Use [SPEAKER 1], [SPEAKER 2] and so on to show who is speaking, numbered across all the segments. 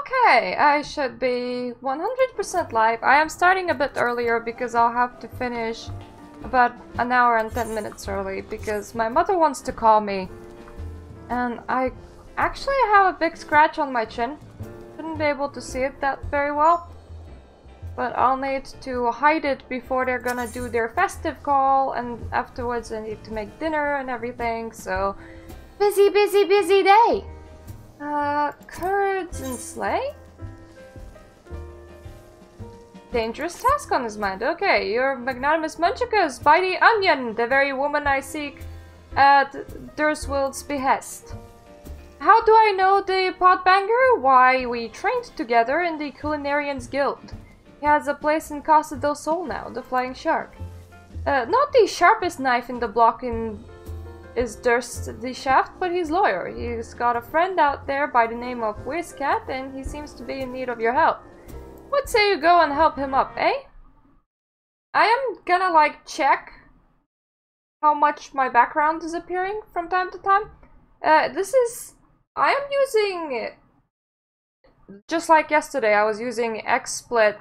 [SPEAKER 1] Okay, I should be 100% live. I am starting a bit earlier because I'll have to finish about an hour and 10 minutes early because my mother wants to call me. And I actually have a big scratch on my chin. Shouldn't be able to see it that very well. But I'll need to hide it before they're gonna do their festive call, and afterwards I need to make dinner and everything, so... Busy, busy, busy day! Curds and sleigh? Dangerous task on his mind. Okay, your magnanimous Munchakers, by the onion, the very woman I seek at Durswild's behest. How do I know the potbanger? Why, we trained together in the Culinarians Guild. He has a place in Casa del Sol now, the Flying Shark. Not the sharpest knife in the block is Durst the Shaft, but he's loyal. He's got a friend out there by the name of Whizcat, and he seems to be in need of your help. What say you go and help him up, eh? I am gonna, like, check how much my background is appearing from time to time. I am using... Just like yesterday, I was using XSplit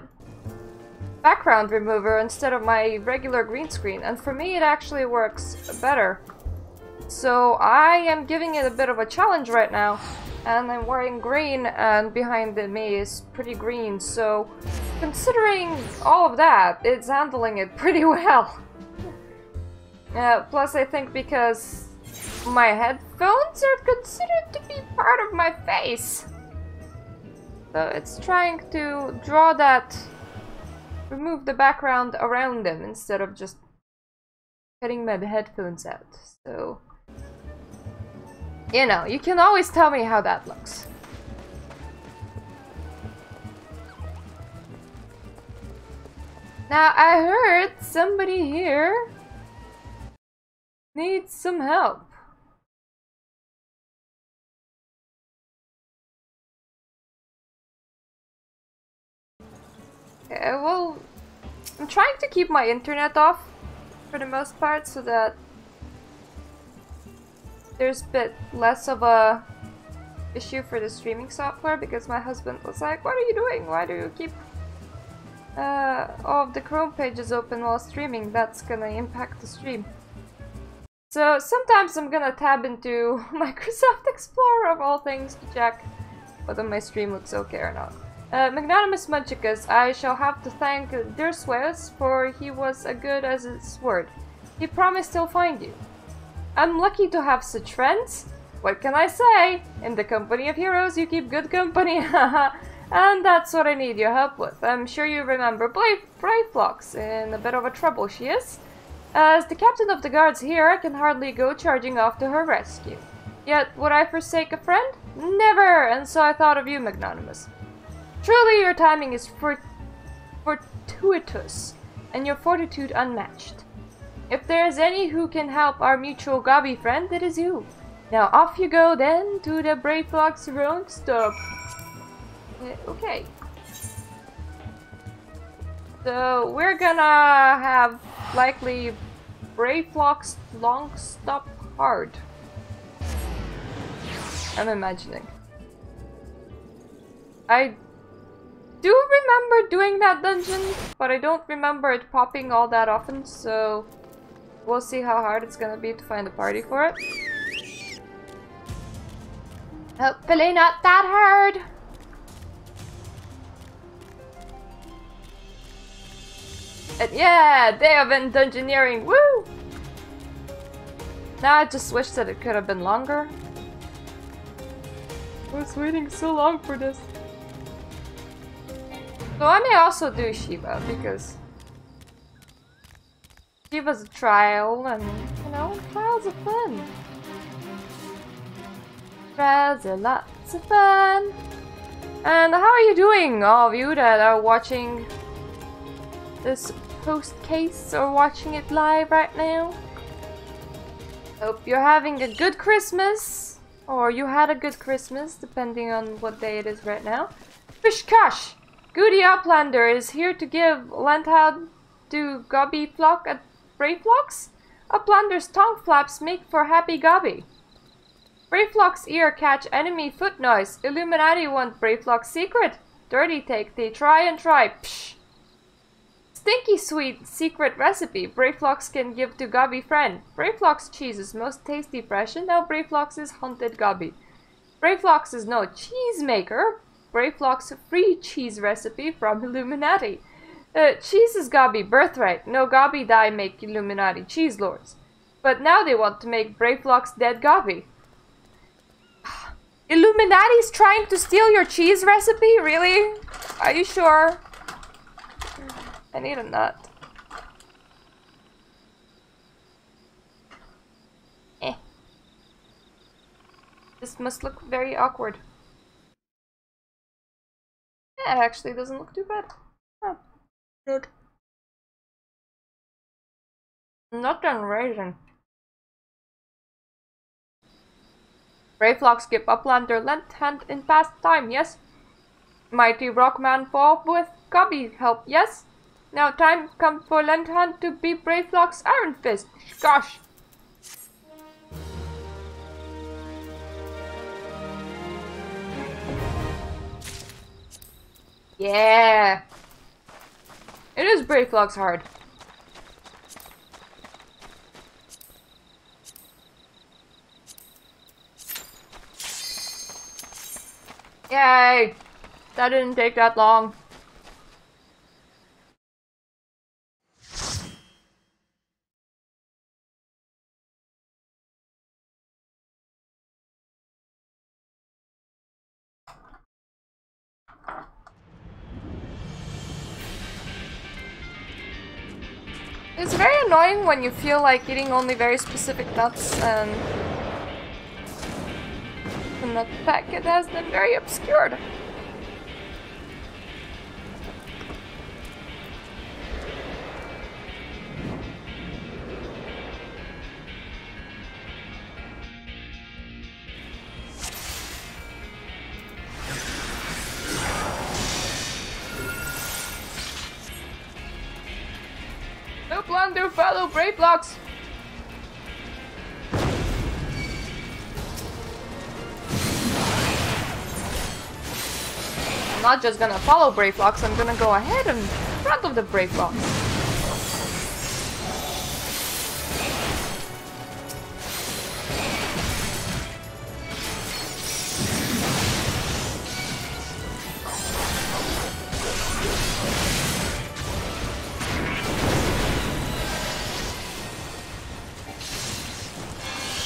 [SPEAKER 1] background remover instead of my regular green screen, and for me it actually works better. So I am giving it a bit of a challenge right now, and I'm wearing green, and behind me is pretty green, so considering all of that, it's handling it pretty well. Plus I think because my headphones are considered to be part of my face. So it's trying to draw that, remove the background around them instead of just cutting my headphones out. So, you know, you can always tell me how that looks. Now, I heard somebody here needs some help. Okay, well, I'm trying to keep my internet off for the most part so that there's a bit less of a issue for the streaming software, because my husband was like, what are you doing? Why do you keep all of the Chrome pages open while streaming? That's gonna impact the stream. So sometimes I'm gonna tab into Microsoft Explorer of all things to check whether my stream looks okay or not. Magnanimous Munchakers, I shall have to thank Durswils, for he was as good as his word. He promised he'll find you. I'm lucky to have such friends. What can I say? In the company of heroes, you keep good company, and that's what I need your help with. I'm sure you remember Brayflox, in a bit of a trouble she is. As the captain of the guards here, I can hardly go charging off to her rescue. Yet, would I forsake a friend? Never! And so I thought of you, Magnanimous. Truly, your timing is fortuitous, and your fortitude unmatched. If there is any who can help our mutual gobby friend, it is you. Now off you go then to the Brayflox road stop. Okay. So we're gonna have likely Brayflox long stop hard. I'm imagining. I do remember doing that dungeon, but I don't remember it popping all that often, so we'll see how hard it's gonna be to find a party for it. Hopefully not that hard! And yeah! Day of Dungeoneering! Woo! Now I just wish that it could have been longer. I was waiting so long for this. So I may also do Shiva, because Shiva's a trial, and, you know, trials are fun. Trials are lots of fun. And how are you doing, all of you that are watching this post-case or watching it live right now? Hope you're having a good Christmas, or you had a good Christmas, depending on what day it is right now. Fishkash! Goody Uplander is here to give Lantad to Gobby Flock at Brayflox. Uplander's tongue flaps make for happy Gobby. Brayflock's ear catch enemy foot noise. Illuminati want Brayflock's secret. Dirty take they try and try. Psh. Stinky sweet secret recipe. Brayflox can give to Gobby friend. Brayflox cheese is most tasty fresh and now Brayflox is hunted Gobby. Brayflox is no cheese maker. Brayflox free cheese recipe from Illuminati. Cheese is Gobby birthright. No Gobby die make Illuminati cheese lords. But now they want to make Brayflox dead Gobby. Illuminati's trying to steal your cheese recipe? Really? Are you sure? I need a nut. This must look very awkward. Yeah, it actually doesn't look too bad. Oh, good. Nut and raisin. Brayflox give Uplander lent hand in past time, yes? Mighty Rockman fall with Gobby help, yes? Now time come for lent hand to be Brayflox Iron Fist. Gosh. Yeah. It is Brayflox hard. Yay! That didn't take that long. It's very annoying when you feel like eating only very specific nuts and the nut packet has been very obscured. No blunder, fellow Brayflox! I'm not just gonna follow Brayflox, I'm gonna go ahead in front of the Brayflox.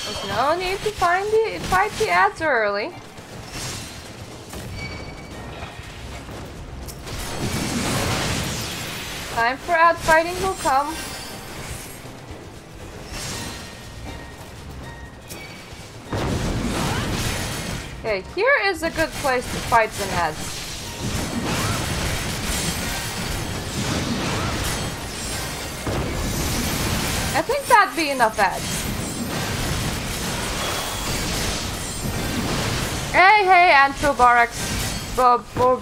[SPEAKER 1] There's no need to fight the ads early. Time for ad fighting will come. Okay, here is a good place to fight some ads. I think that'd be enough ads. Hey, Antroborax. Barotics.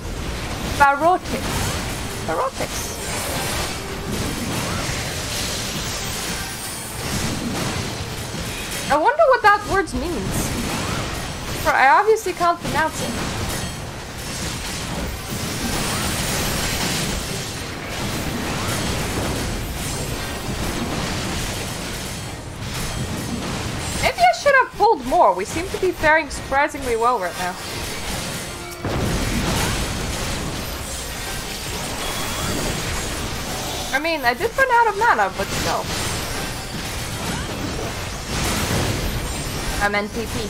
[SPEAKER 1] I wonder what that word means. For I obviously can't pronounce it. Maybe I should have pulled more. We seem to be faring surprisingly well right now. I mean, I did run out of mana, but still. I'm NTP.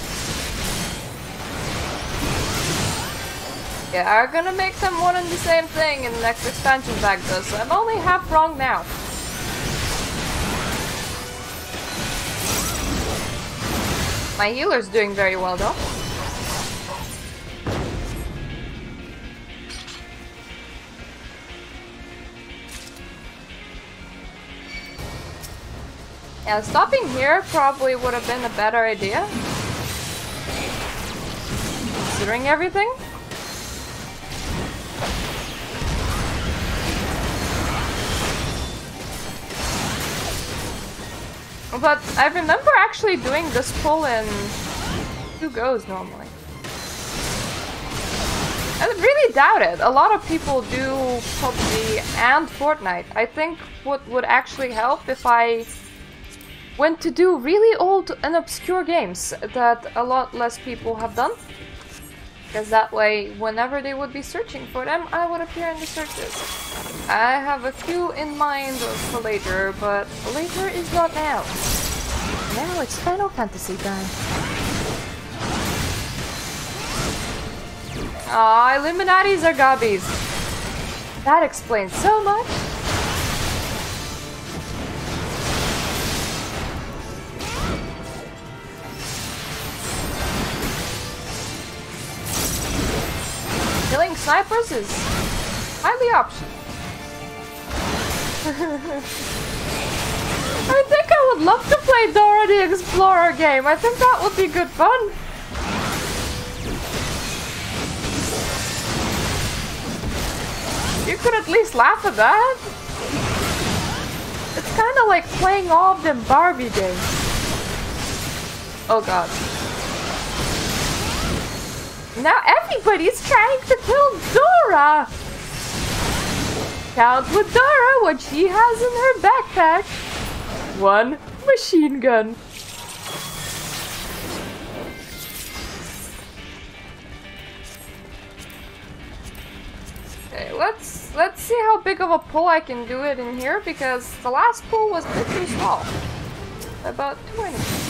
[SPEAKER 1] Yeah, I'm gonna make them one and the same thing in the next expansion pack though, so I'm only half wrong now. My healer's doing very well though. Yeah, stopping here probably would have been a better idea. Considering everything. But I remember actually doing this pull in 2 goes normally. I really doubt it. A lot of people do PUBG and Fortnite. I think what would actually help if I went to do really old and obscure games that a lot less people have done. Because that way, whenever they would be searching for them, I would appear in the searches. I have a few in mind for later, but later is not now. Now it's Final Fantasy time. Aw, Illuminatis are gobbies. That explains so much. Killing snipers is highly optional. I think I would love to play Dora the Explorer game. I think that would be good fun. You could at least laugh at that. It's kind of like playing all of them Barbie games. Oh god. Now everybody's trying to kill Dora! Count with Dora what she has in her backpack. 1 machine gun. Okay, let's see how big of a pull I can do it in here, because the last pull was a bit too small. About 2 enemies.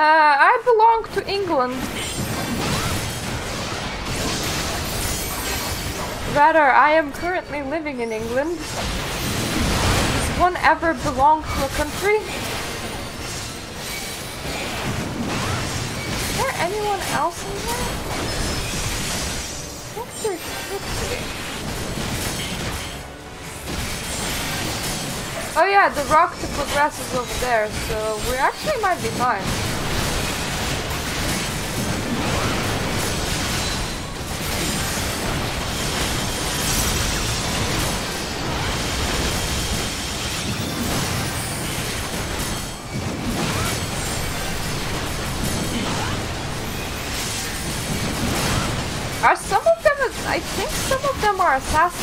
[SPEAKER 1] I belong to England. Rather, I am currently living in England. Does one ever belong to a country? Is there anyone else in there? I think there should be. Oh yeah, the rock to progress is over there, so we actually might be fine. Are some of them, I think some of them are assassins.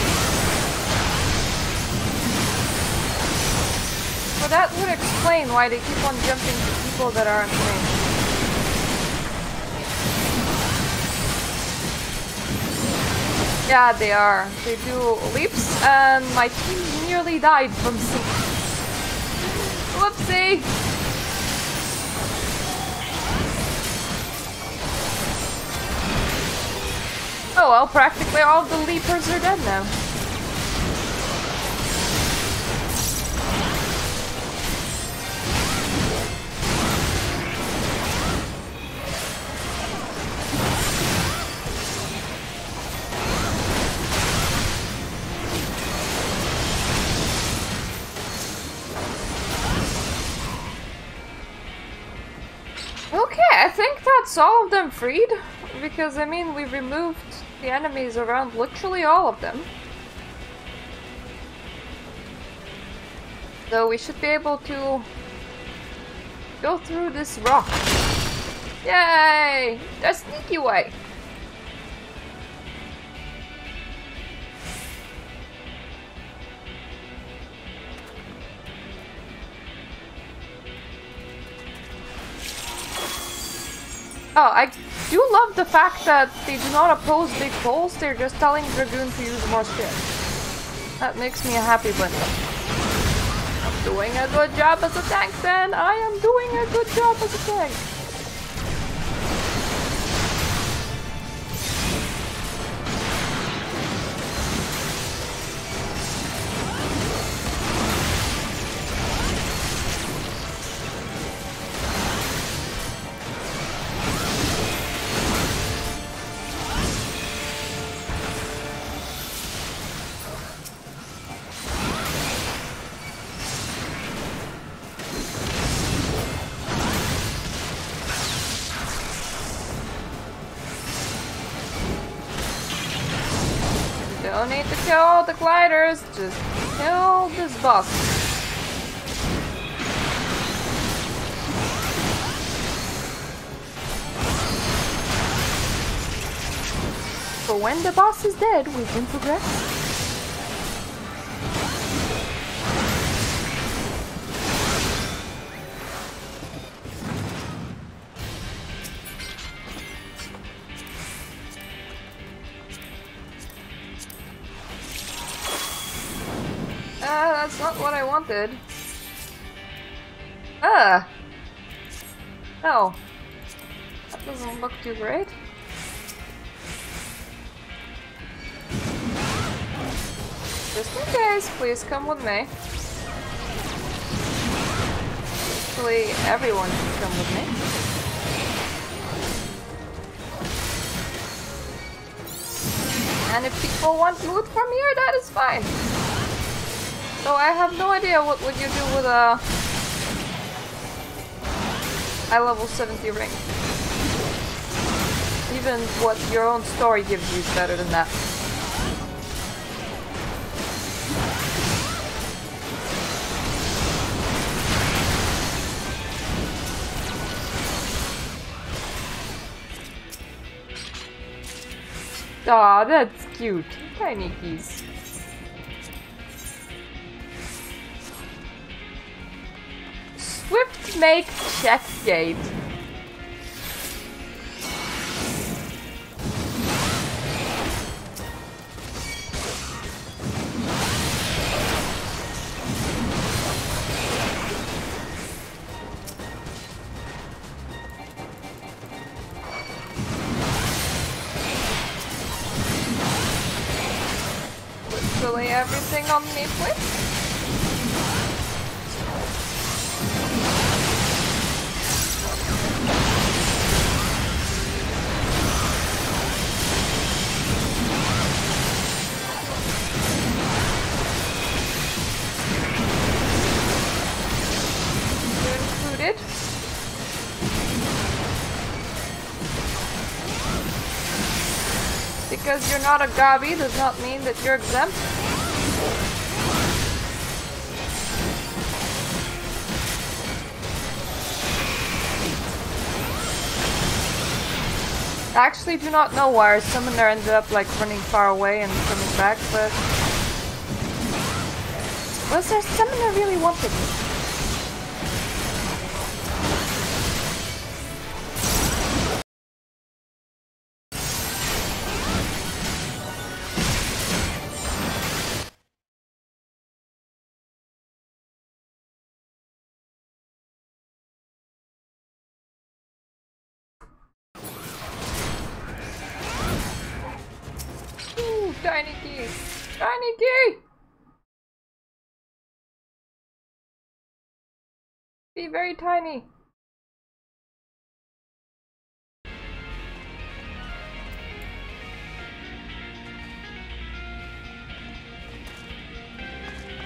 [SPEAKER 1] So that would explain why they keep on jumping to people that aren't trained. Yeah, they are. They do leaps, and my team nearly died from sleep. Whoopsie! Oh well, practically all of the leapers are dead now. Okay, I think that's all of them freed, because I mean we removed the enemies around literally all of them. So we should be able to go through this rock. Yay! The sneaky way! Oh, I do love the fact that they do not oppose big pulls, they're just telling Dragoon to use more spear. That makes me a happy bunny. I'm doing a good job as a tank then! I am doing a good job as a tank! don't need to kill all the gliders, just kill this boss. For when the boss is dead, we can progress. That's not what I wanted. No. That doesn't look too great. Just in case, please come with me. Hopefully everyone can come with me. And if people want loot from here, that is fine. So I have no idea what would you do with a high level 70 ring. Even what your own story gives you is better than that. Aw, that's cute. Tiny keys. Swift make check gate. Literally everything on me, please. Because you're not a gobby does not mean that you're exempt. I actually do not know why our summoner ended up like running far away and coming back, but was our summoner really wanted me? Tiny key! Tiny key! Be very tiny.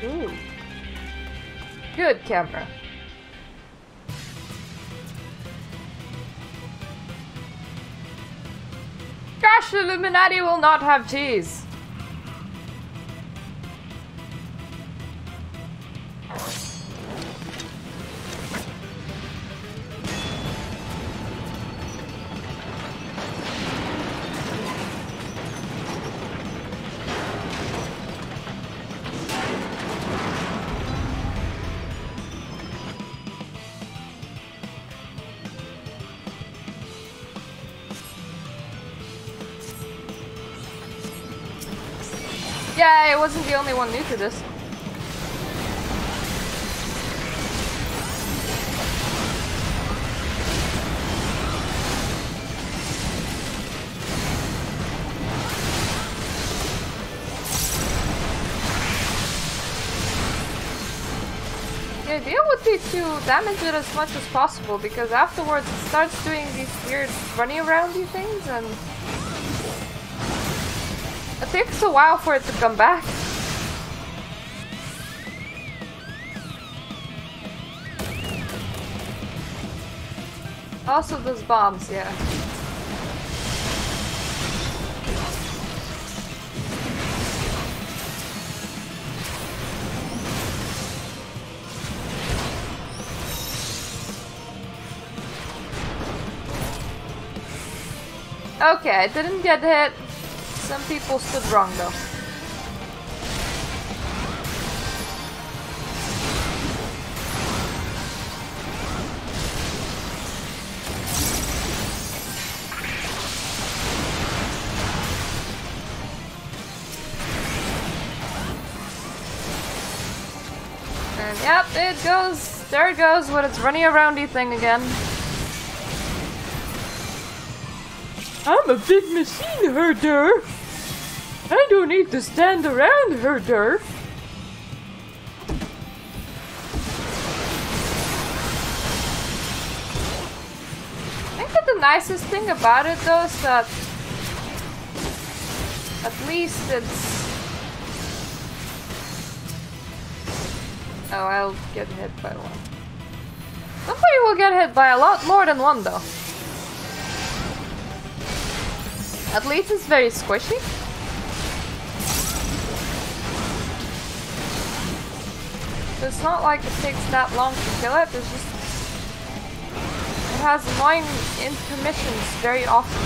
[SPEAKER 1] Ooh. Good camera. Gosh, Illuminati will not have cheese. Yeah, I wasn't the only one new to this. The idea would be to damage it as much as possible, because afterwards it starts doing these weird running aroundy things and it takes a while for it to come back. Also those bombs, yeah. Okay, I didn't get hit. Some people stood wrong though. And yep, it goes. There it goes with its running aroundy thing again. I'm a big machine herder. I don't need to stand around, herder. I think that the nicest thing about it though is that at least it's... Oh, I'll get hit by one. Somebody will get hit by a lot more than one though. At least it's very squishy. It's not like it takes that long to kill it, it's just... It has annoying intermissions very often.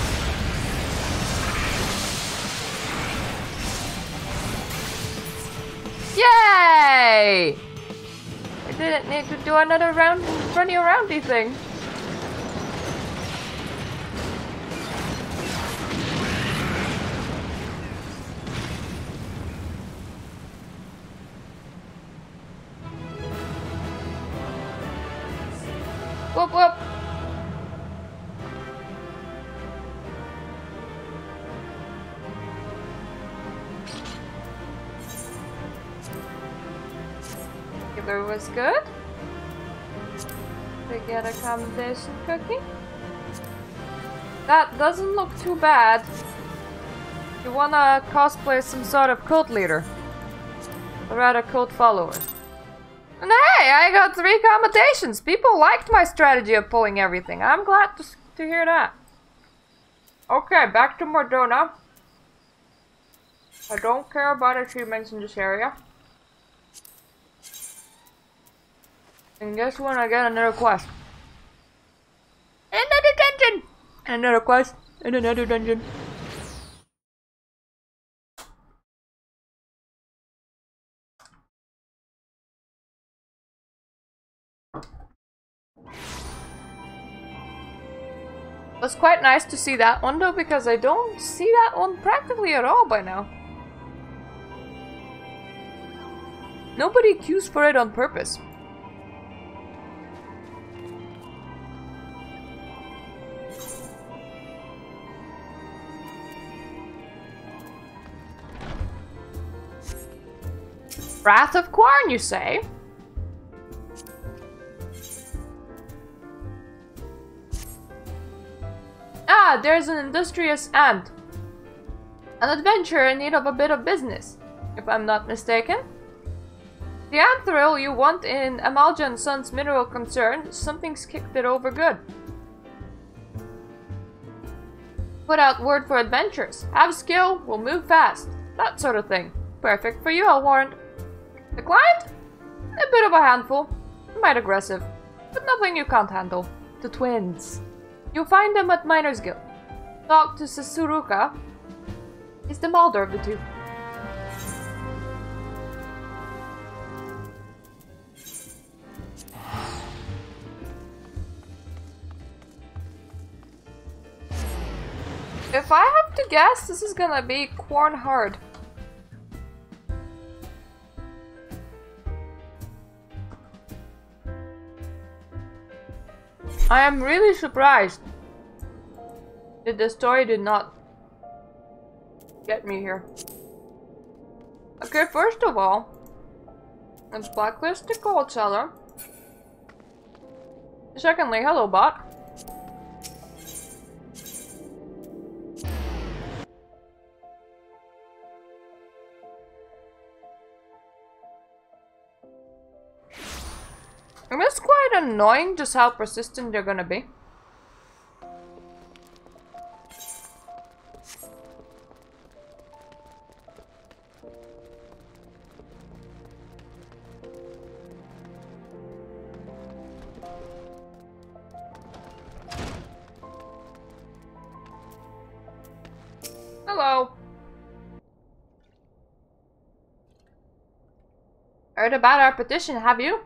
[SPEAKER 1] Yay! I didn't need to do another round running aroundy thing. Whoop whoop! Killer was good. We get a commendation cookie. That doesn't look too bad. You wanna cosplay some sort of cult leader. Or rather cult follower. And hey, I got 3 commendations! People liked my strategy of pulling everything. I'm glad to hear that. Okay, back to Mordona. I don't care about achievements in this area. And guess when I get another quest? Another dungeon! Another quest in another dungeon. It was quite nice to see that one though, because I don't see that one practically at all by now. Nobody queues for it on purpose. Wrath of Quarn, you say? Ah, there's an industrious ant. An adventurer in need of a bit of business, if I'm not mistaken. The anthril you want in Amalja & Sons mineral concern, something's kicked it over good. Put out word for adventures. Have skill, will move fast. That sort of thing. Perfect for you, I'll warrant. The client? A bit of a handful. Might aggressive. But nothing you can't handle. The twins. You'll find them at Miners Guild. Talk to Sasuruka. He's the milder of the two. If I have to guess, this is gonna be Quarn hard. I am really surprised that the story did not get me here. Okay, first of all, let's blacklist the gold seller. Secondly, hello bot. And it's quite annoying just how persistent they're gonna be. Hello. Heard about our petition, have you?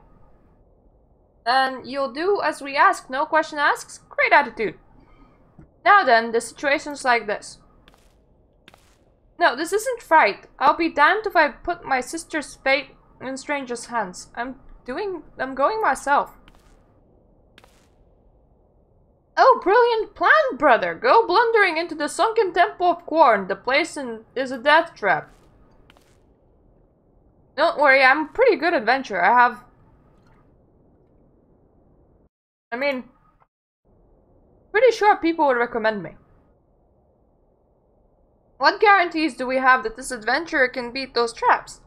[SPEAKER 1] And you'll do as we ask, no question asked? Great attitude. Now then, the situation's like this. No, this isn't right. I'll be damned if I put my sister's fate in strangers' hands. I'm going myself. Oh, brilliant plan, brother! Go blundering into the sunken temple of Quarn. The place is a death trap. Don't worry, I'm a pretty good adventurer. Pretty sure people would recommend me. What guarantees do we have that this adventurer can beat those traps?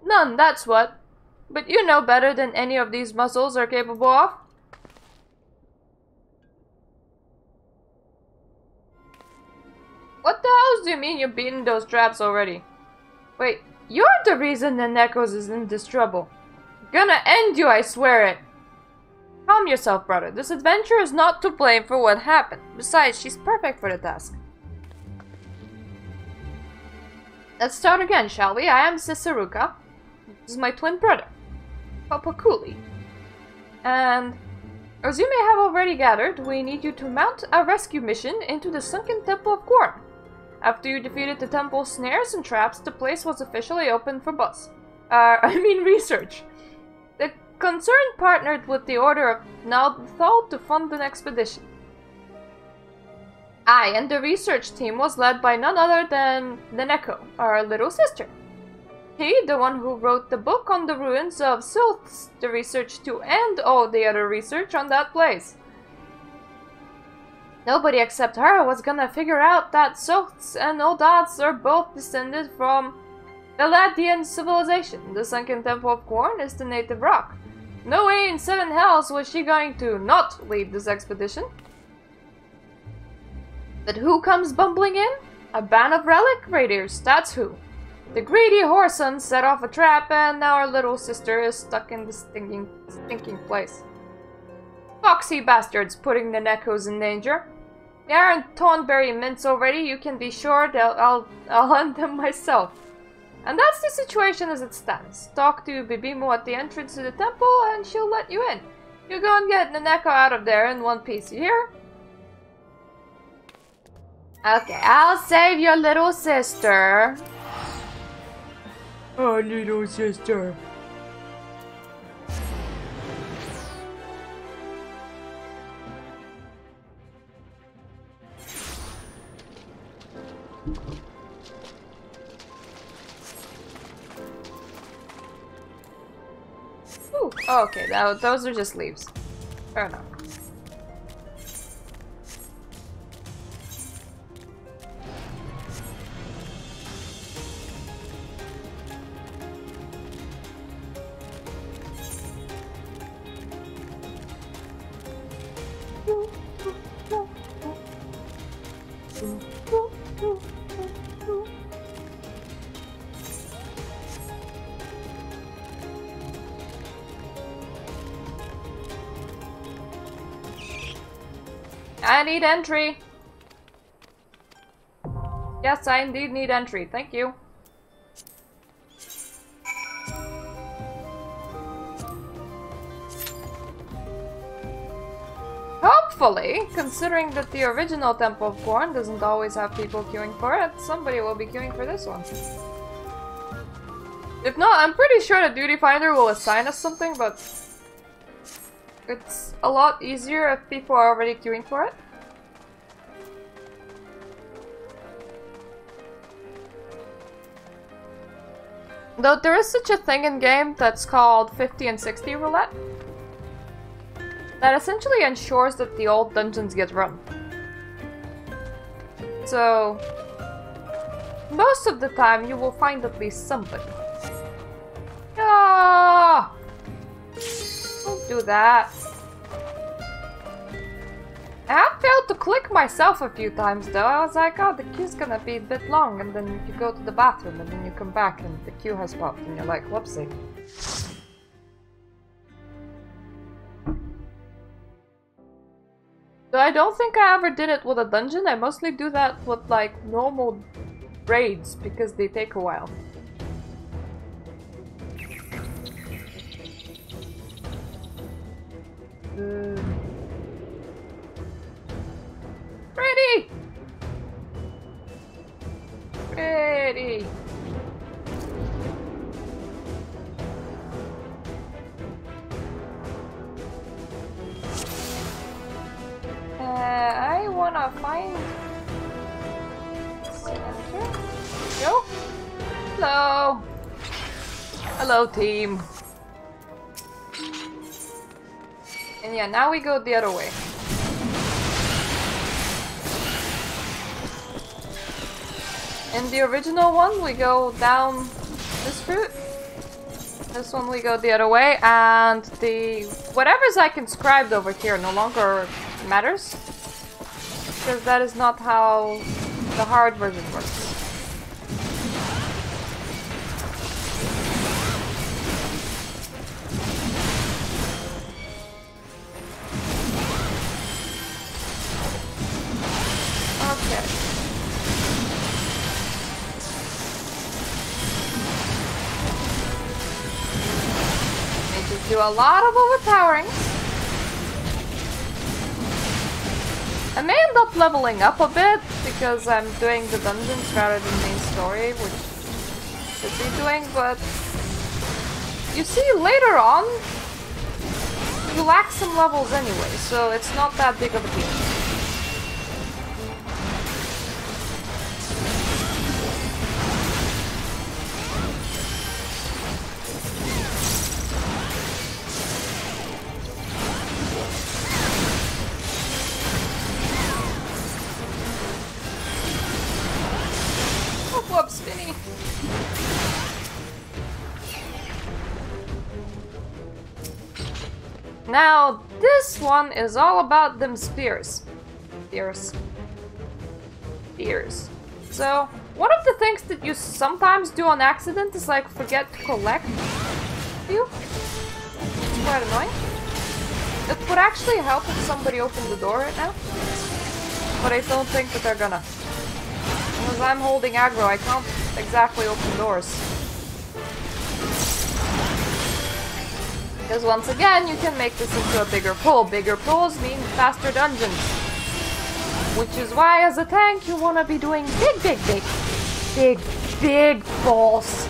[SPEAKER 1] None, that's what. But you know better than any of these muscles are capable of. What the hell do you mean you've beaten those traps already? Wait, you're the reason the Nekos is in this trouble. Gonna end you, I swear it. Calm yourself, brother. This adventurer is not to blame for what happened. Besides, she's perfect for the task. Let's start again, shall we? I am Cisaruka. This is my twin brother, Papakuli. And, as you may have already gathered, we need you to mount a rescue mission into the sunken temple of Quarn. After you defeated the temple's snares and traps, the place was officially open for research. The concern partnered with the Order of Nalthal to fund an expedition. And the research team was led by none other than Neko, our little sister. He, the one who wrote the book on the ruins of Silths, the research to end all the other research on that place. Nobody except her was gonna figure out that Silths and Odads are both descended from Veladian civilization. The sunken temple of Quarn is the native rock. No way in seven hells was she going to not lead this expedition. But who comes bumbling in? A band of relic raiders, that's who. The greedy whoreson set off a trap and now our little sister is stuck in this stinking place. Foxy bastards putting the Nekos in danger. They aren't Tonberry mints already, you can be sure I'll hunt them myself. And that's the situation as it stands. Talk to Bibimu at the entrance to the temple and she'll let you in. You go and get the Neko out of there in one piece, you hear? Okay, I'll save your little sister. Oh, little sister. Ooh, okay, those are just leaves. Fair enough. I need entry. Yes, I indeed need entry. Thank you. Hopefully, considering that the original Temple of Quarn doesn't always have people queuing for it, somebody will be queuing for this one. If not, I'm pretty sure the Duty Finder will assign us something, but it's a lot easier if people are already queuing for it. Though there is such a thing in game that's called 50 and 60 roulette that essentially ensures that the old dungeons get run. So most of the time you will find at least somebody. Ah! Don't do that. I have failed to click myself a few times though. I was like, oh, the queue's gonna be a bit long, and then you go to the bathroom and then you come back and the queue has popped and you're like, whoopsie. So I don't think I ever did it with a dungeon. I mostly do that with like normal raids because they take a while. Ready! Ready! I wanna find center. Go. Hello. Hello, team. And yeah, now we go the other way. In the original one, we go down this route. This one we go the other way, and the whatever's like inscribed over here no longer matters, because that is not how the hard version works. Okay. Need to do a lot of overpowering. I may end up leveling up a bit because I'm doing the dungeons rather than main story, which I should be doing, but you see later on you lack some levels anyway, so it's not that big of a deal. Whoop, spinny. Now, this one is all about them spears. Spears. So, one of the things that you sometimes do on accident is like forget to collect you. It's quite annoying. It would actually help if somebody opened the door right now. But I don't think that they're gonna. Because I'm holding aggro, I can't exactly open doors. Because once again, you can make this into a bigger pull. Bigger pulls mean faster dungeons. Which is why, as a tank, you want to be doing big pulls.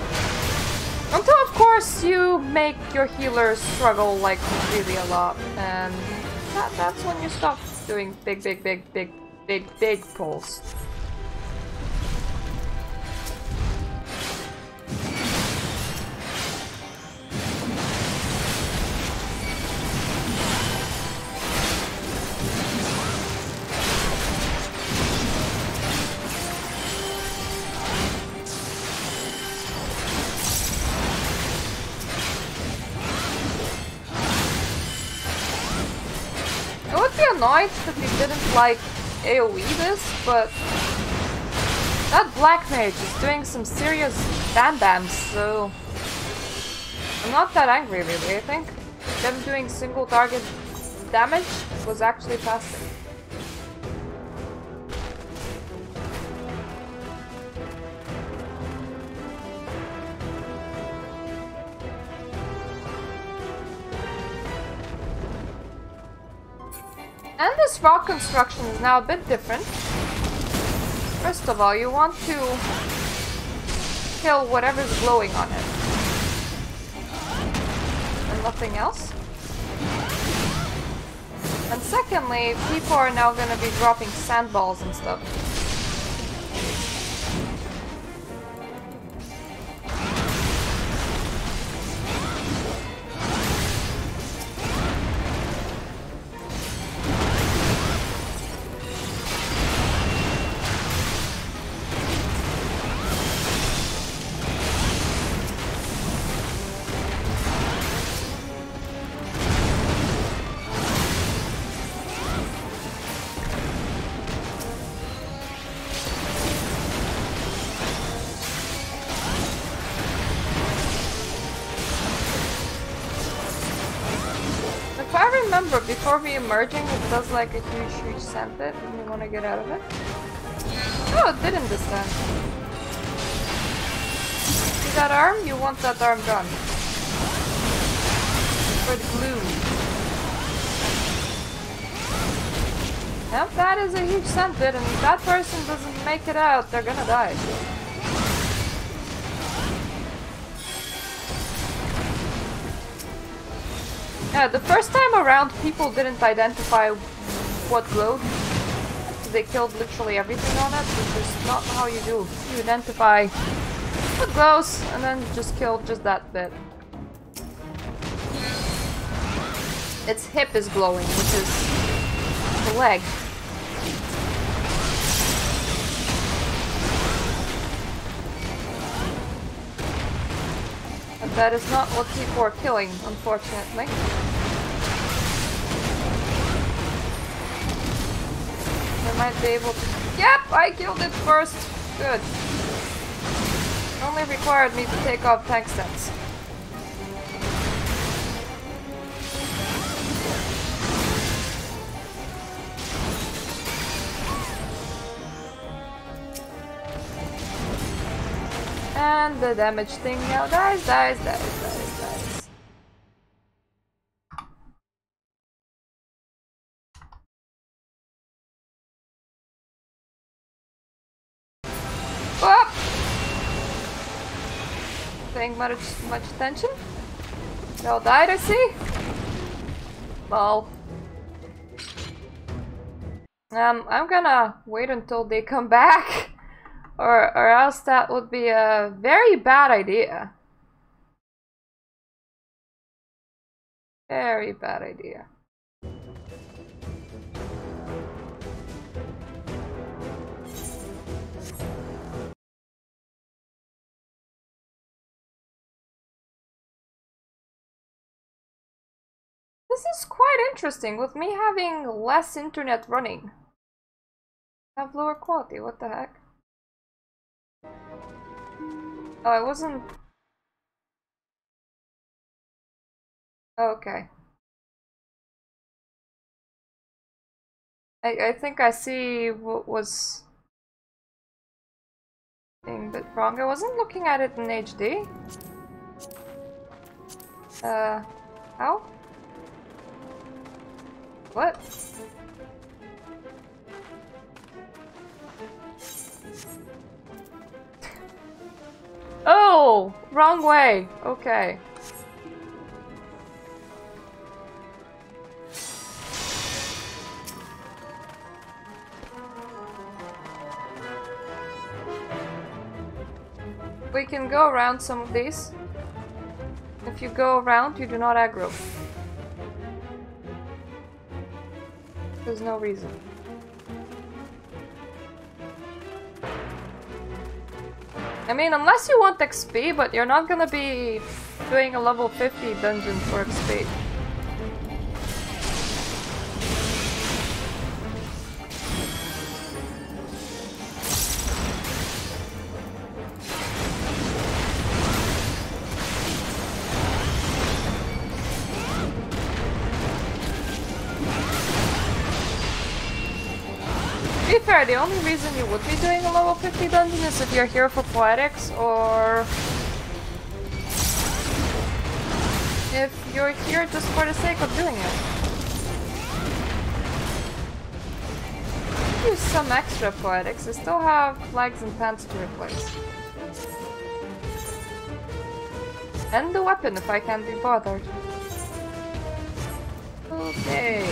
[SPEAKER 1] Until, of course, you make your healers struggle, like, really a lot. And that's when you stop doing big pulls. I would be annoyed that we didn't like AoE this, but that black mage is doing some serious bam-bams, so I'm not that angry really. I think them doing single target damage was actually faster. And this rock construction is now a bit different. First of all, you want to kill whatever's glowing on it. And nothing else. And secondly, people are now going to be dropping sandballs and stuff. Before re-emerging, it does like a huge sand pit and you want to get out of it. Oh, it didn't this time. See that arm? You want that arm gone. For the glue. Yep, that is a huge sandpit, and if that person doesn't make it out, they're gonna die. Yeah, the first time around, people didn't identify what glowed. They killed literally everything on it, which is not how you do. You identify what glows, and then just kill just that bit. Its hip is glowing, which is the leg. But that is not what people are killing, unfortunately. I might be able to... Yep! I killed it first! Good. Only required me to take off tank stats. And the damage thing now dies. Whoop! Paying much attention. They all died, I see. Lol. I'm gonna wait until they come back. Or else that would be a very bad idea. Very bad idea. This is quite interesting, with me having less internet running. I have lower quality, what the heck? Oh, I wasn't... Okay. I think I see what was being a bit wrong. I wasn't looking at it in HD. How? What? Oh! Wrong way! Okay. We can go around some of these. If you go around, you do not aggro. There's no reason. I mean, unless you want XP, but you're not gonna be doing a level 50 dungeon for XP. To be fair, the only reason you would be doing a level 50 dungeon is if you're here for poetics, or if you're here just for the sake of doing it. Use some extra poetics, I still have flags and pants to replace. And the weapon if I can't be bothered. Okay.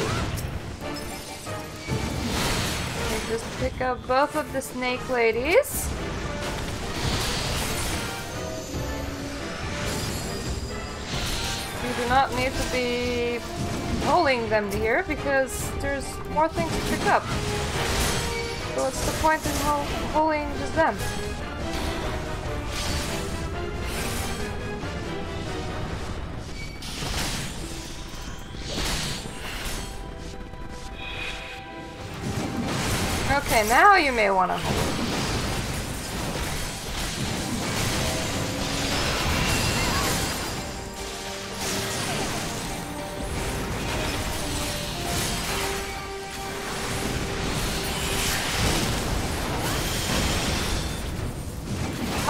[SPEAKER 1] Just pick up both of the snake ladies. You do not need to be holding them here because there's more things to pick up. So what's the point in holding just them? Okay, now you may want to hold.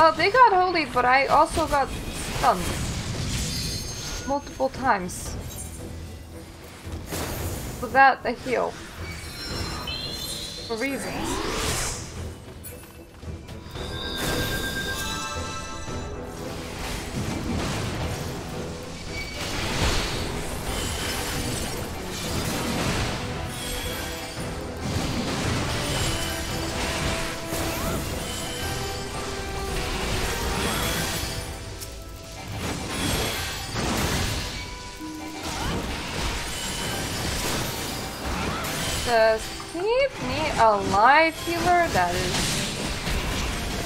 [SPEAKER 1] Oh, they got holy, but I also got stunned. Multiple times. Without a heal. For reasons. Just keep me alive, healer. That is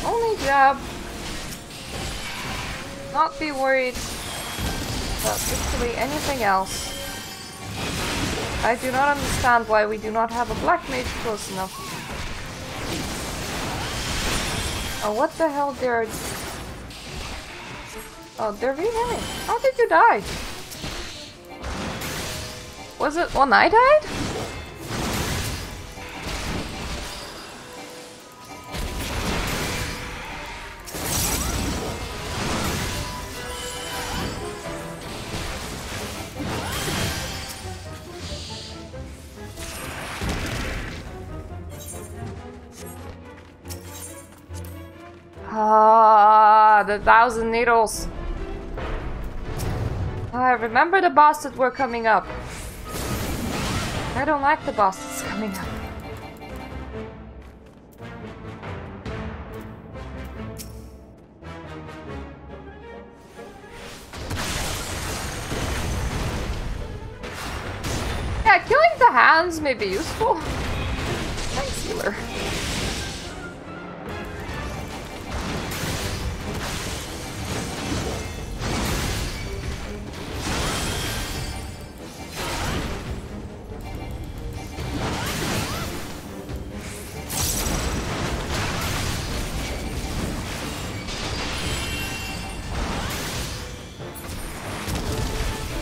[SPEAKER 1] the only job. Not be worried about literally anything else. I do not understand why we do not have a black mage close enough. Oh, what the hell? They're revaming. How did you die? Was it when I died? Ah, the 1,000 needles. I remember the boss that were coming up. I don't like the boss that's coming up. Yeah, killing the hands may be useful. Thanks, healer.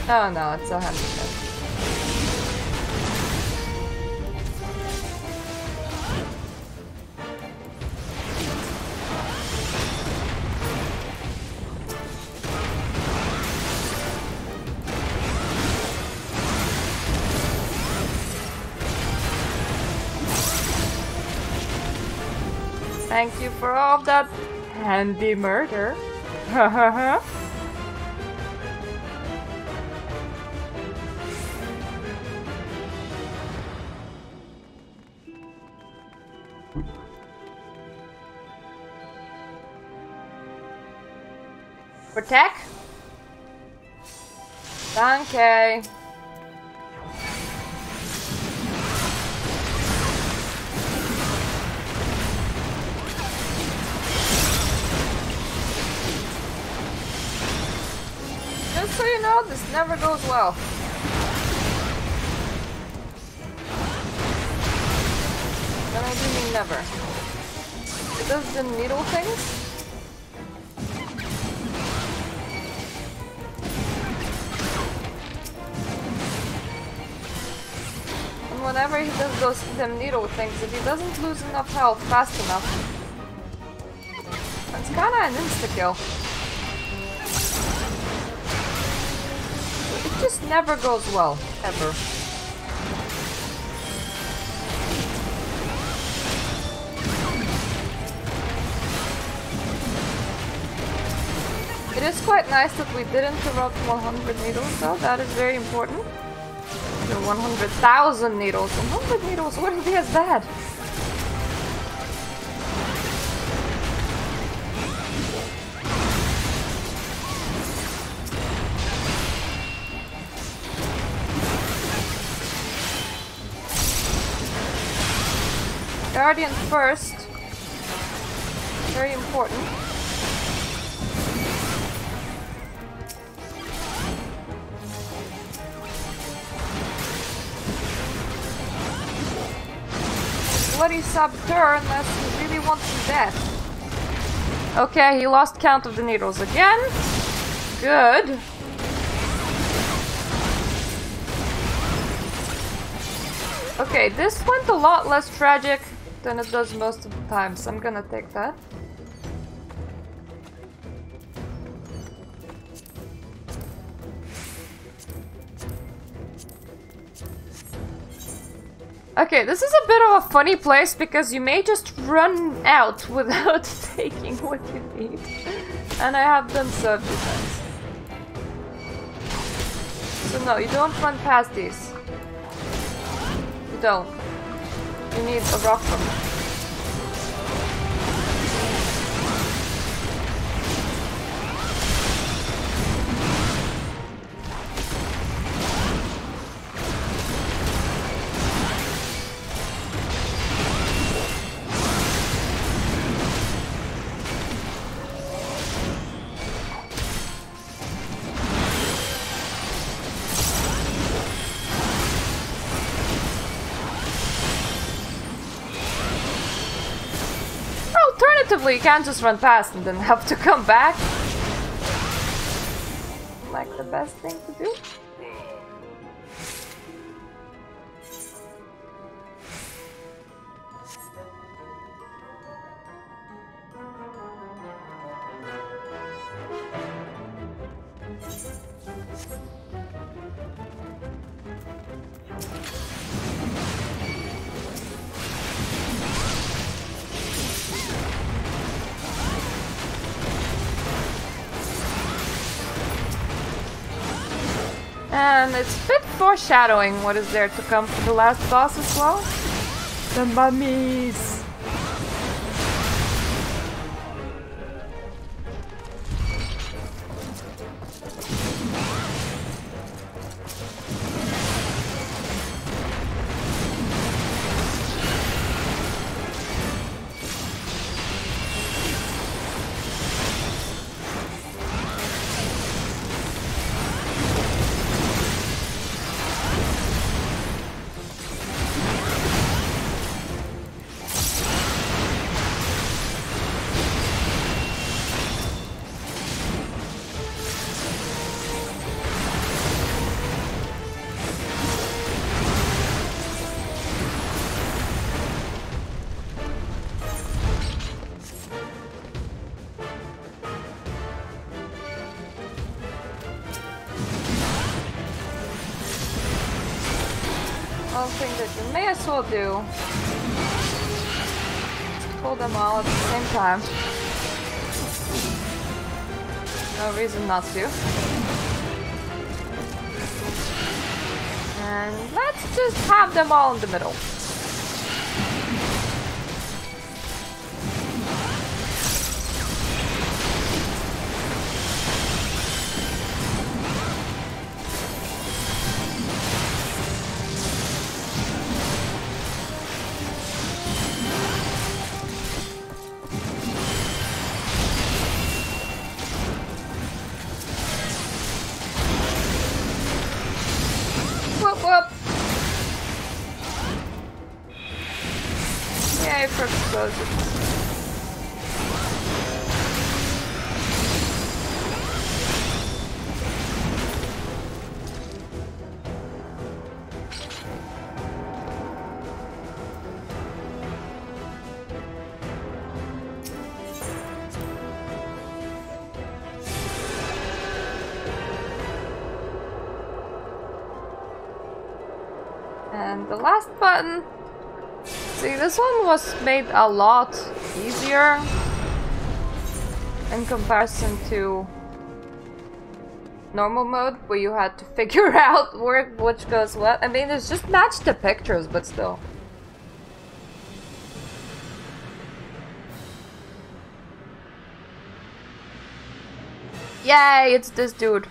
[SPEAKER 1] Oh no, it's 100. Thank you for all of that handy murder. Hahaha. Protect. Danke. Just so you know, this never goes well. And I do mean never. It does the needle things. Whenever he does them needle things, if he doesn't lose enough health fast enough, that's kinda an insta-kill. It just never goes well, ever. It is quite nice that we did interrupt 100 needles though, that is very important. 100,000 needles. 100 needles wouldn't be as bad. Guardian first. Very important. Bloody sub-turn unless he really wants him dead. Okay, he lost count of the needles again. Good. Okay, this went a lot less tragic than it does most of the time, so I'm gonna take that. Okay, this is a bit of a funny place because you may just run out without taking what you need. And I have done so a few times. So no, you don't run past these. You don't. You need a rock from them. Alternatively, you can't just run past and then have to come back. Like the best thing to do. And it's a bit foreshadowing what is there to come for the last boss as well. The mummies! One thing that you may as well do is pull them all at the same time. No reason not to. And let's just have them all in the middle. Yay for explosions. And the last button. See, this one was made a lot easier in comparison to normal mode, where you had to figure out which goes what. I mean, it's just match the pictures, but still. Yay, it's this dude.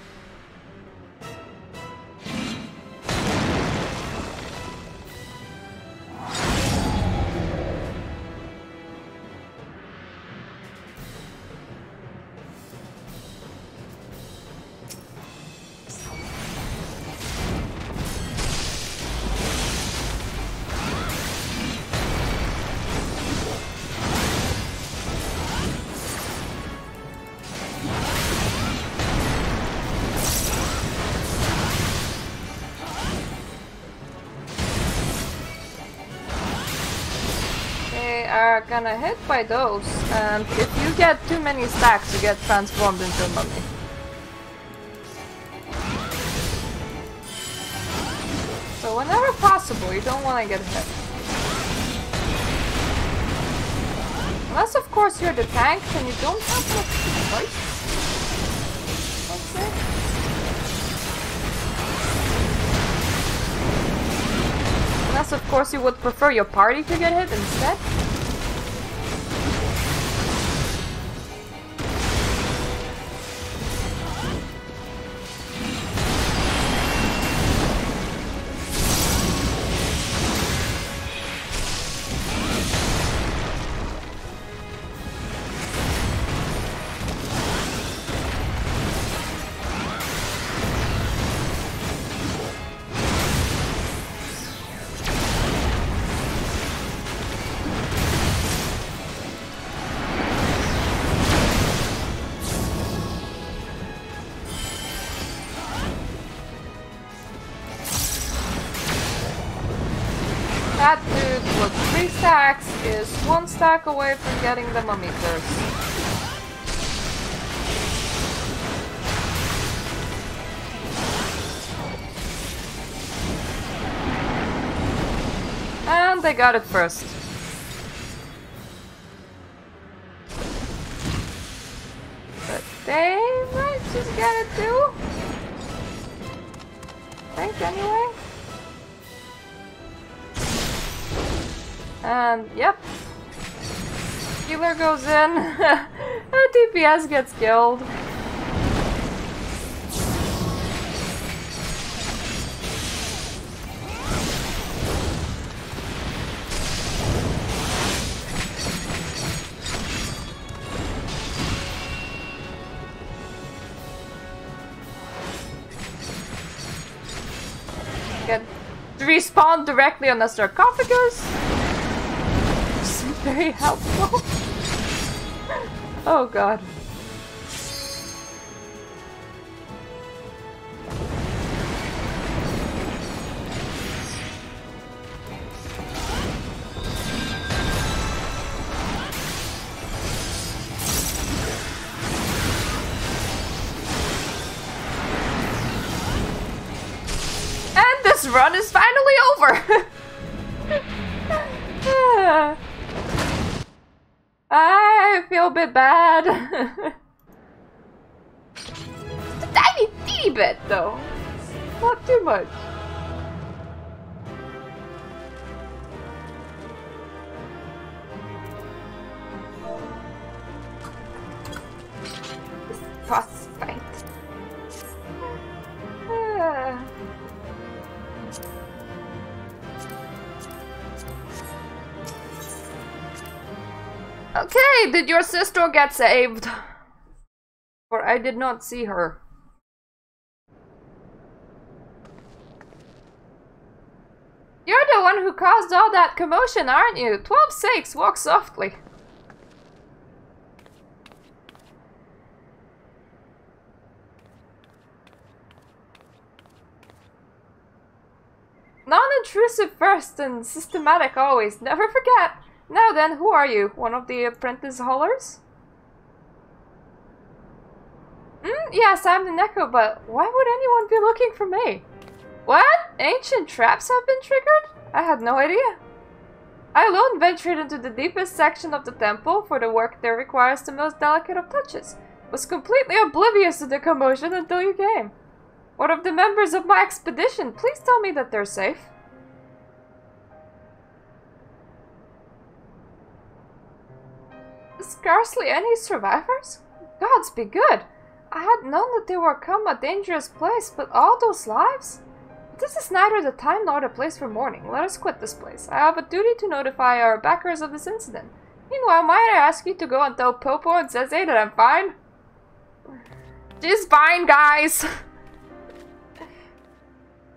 [SPEAKER 1] Are gonna hit by those, and if you get too many stacks, you get transformed into a mummy. So whenever possible, possible. You don't want to get hit. Unless, of course, you're the tank and you don't have much choice. Let's say. Unless, of course, you would prefer your party to get hit instead. That dude with 3 stacks is 1 stack away from getting the mummy curse. And they got it first. But they might just get it too. I think anyway. And yep, healer goes in, DPS gets killed. Get respawn directly on the sarcophagus. Very helpful. Oh god. And this run is finally over. I feel a bit bad. Just a teeny bit though. Not too much. This boss fight. Okay, did your sister get saved? For I did not see her. You're the one who caused all that commotion, aren't you? 12's sakes, walk softly. Non-intrusive first and systematic always. Never forget. Now then, who are you? One of the apprentice haulers? Yes, I'm the Neko, but why would anyone be looking for me? What? Ancient traps have been triggered? I had no idea. I alone ventured into the deepest section of the temple, for the work there requires the most delicate of touches. Was completely oblivious to the commotion until you came. What of the members of my expedition? Please tell me that they're safe. Scarcely any survivors? Gods be good! I had known that they were come a dangerous place, but all those lives? This is neither the time nor the place for mourning. Let us quit this place. I have a duty to notify our backers of this incident. Meanwhile, might I ask you to go and tell Popo and Zeze that I'm fine? She's fine, guys!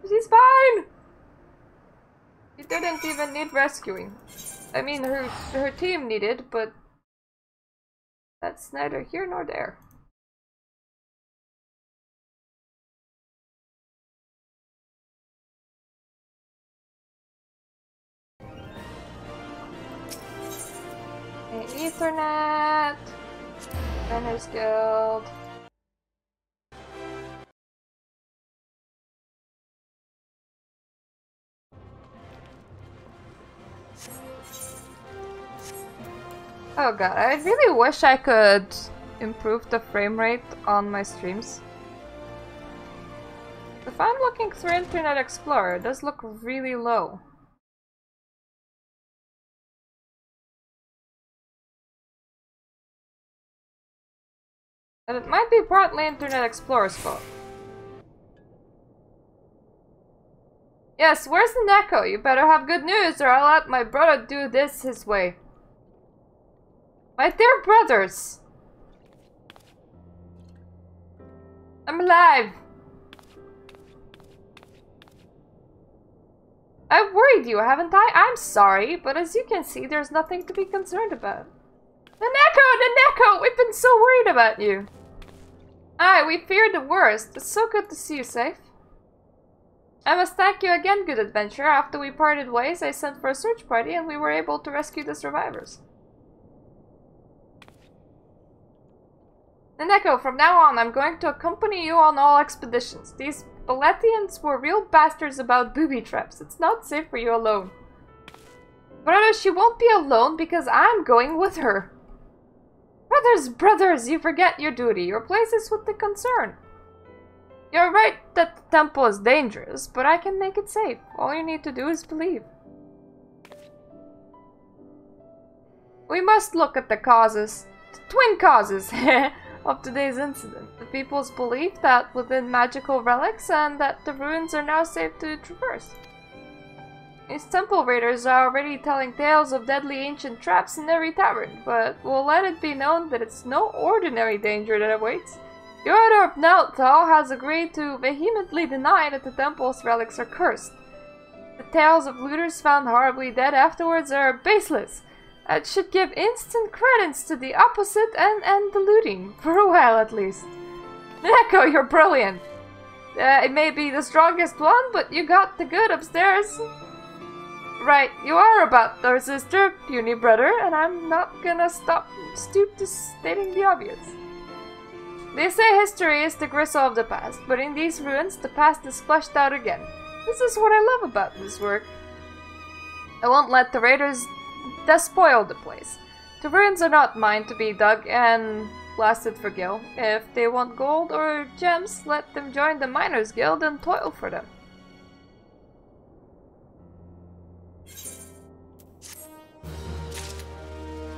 [SPEAKER 1] She's fine! She didn't even need rescuing. I mean, her team needed, but that's neither here nor there. Ethernet, Runners Guild. Oh god, I really wish I could improve the frame rate on my streams. If I'm looking through Internet Explorer, it does look really low. And it might be partly Internet Explorer's fault. Yes, where's the Neko? You better have good news or I'll let my brother do this his way. My dear brothers! I'm alive! I've worried you, haven't I? I'm sorry, but as you can see, there's nothing to be concerned about. The Neko! We've been so worried about you! Aye, we feared the worst. It's so good to see you safe. I must thank you again, good adventurer. After we parted ways, I sent for a search party and we were able to rescue the survivors. Neko, from now on, I'm going to accompany you on all expeditions. These Baletians were real bastards about booby traps. It's not safe for you alone. Brother, she won't be alone because I'm going with her. Brothers, you forget your duty. Your place is with the concern. You're right that the temple is dangerous, but I can make it safe. All you need to do is believe. We must look at the causes, the twin causes, of today's incident. The people's belief that within magical relics and that the ruins are now safe to traverse. These temple raiders are already telling tales of deadly ancient traps in every tavern, but we'll let it be known that it's no ordinary danger that awaits. The Order of Nelthal has agreed to vehemently deny that the temple's relics are cursed. The tales of looters found horribly dead afterwards are baseless. It should give instant credence to the opposite and the looting, for a while at least. Neko, you're brilliant. It may be the strongest one, but you got the good upstairs. Right, you are about their sister, puny brother, and I'm not gonna stoop to stating the obvious. They say history is the gristle of the past, but in these ruins, the past is fleshed out again. This is what I love about this work. I won't let the raiders despoil the place. The ruins are not mine to be dug and blasted for gil. If they want gold or gems, let them join the Miners' Guild and toil for them.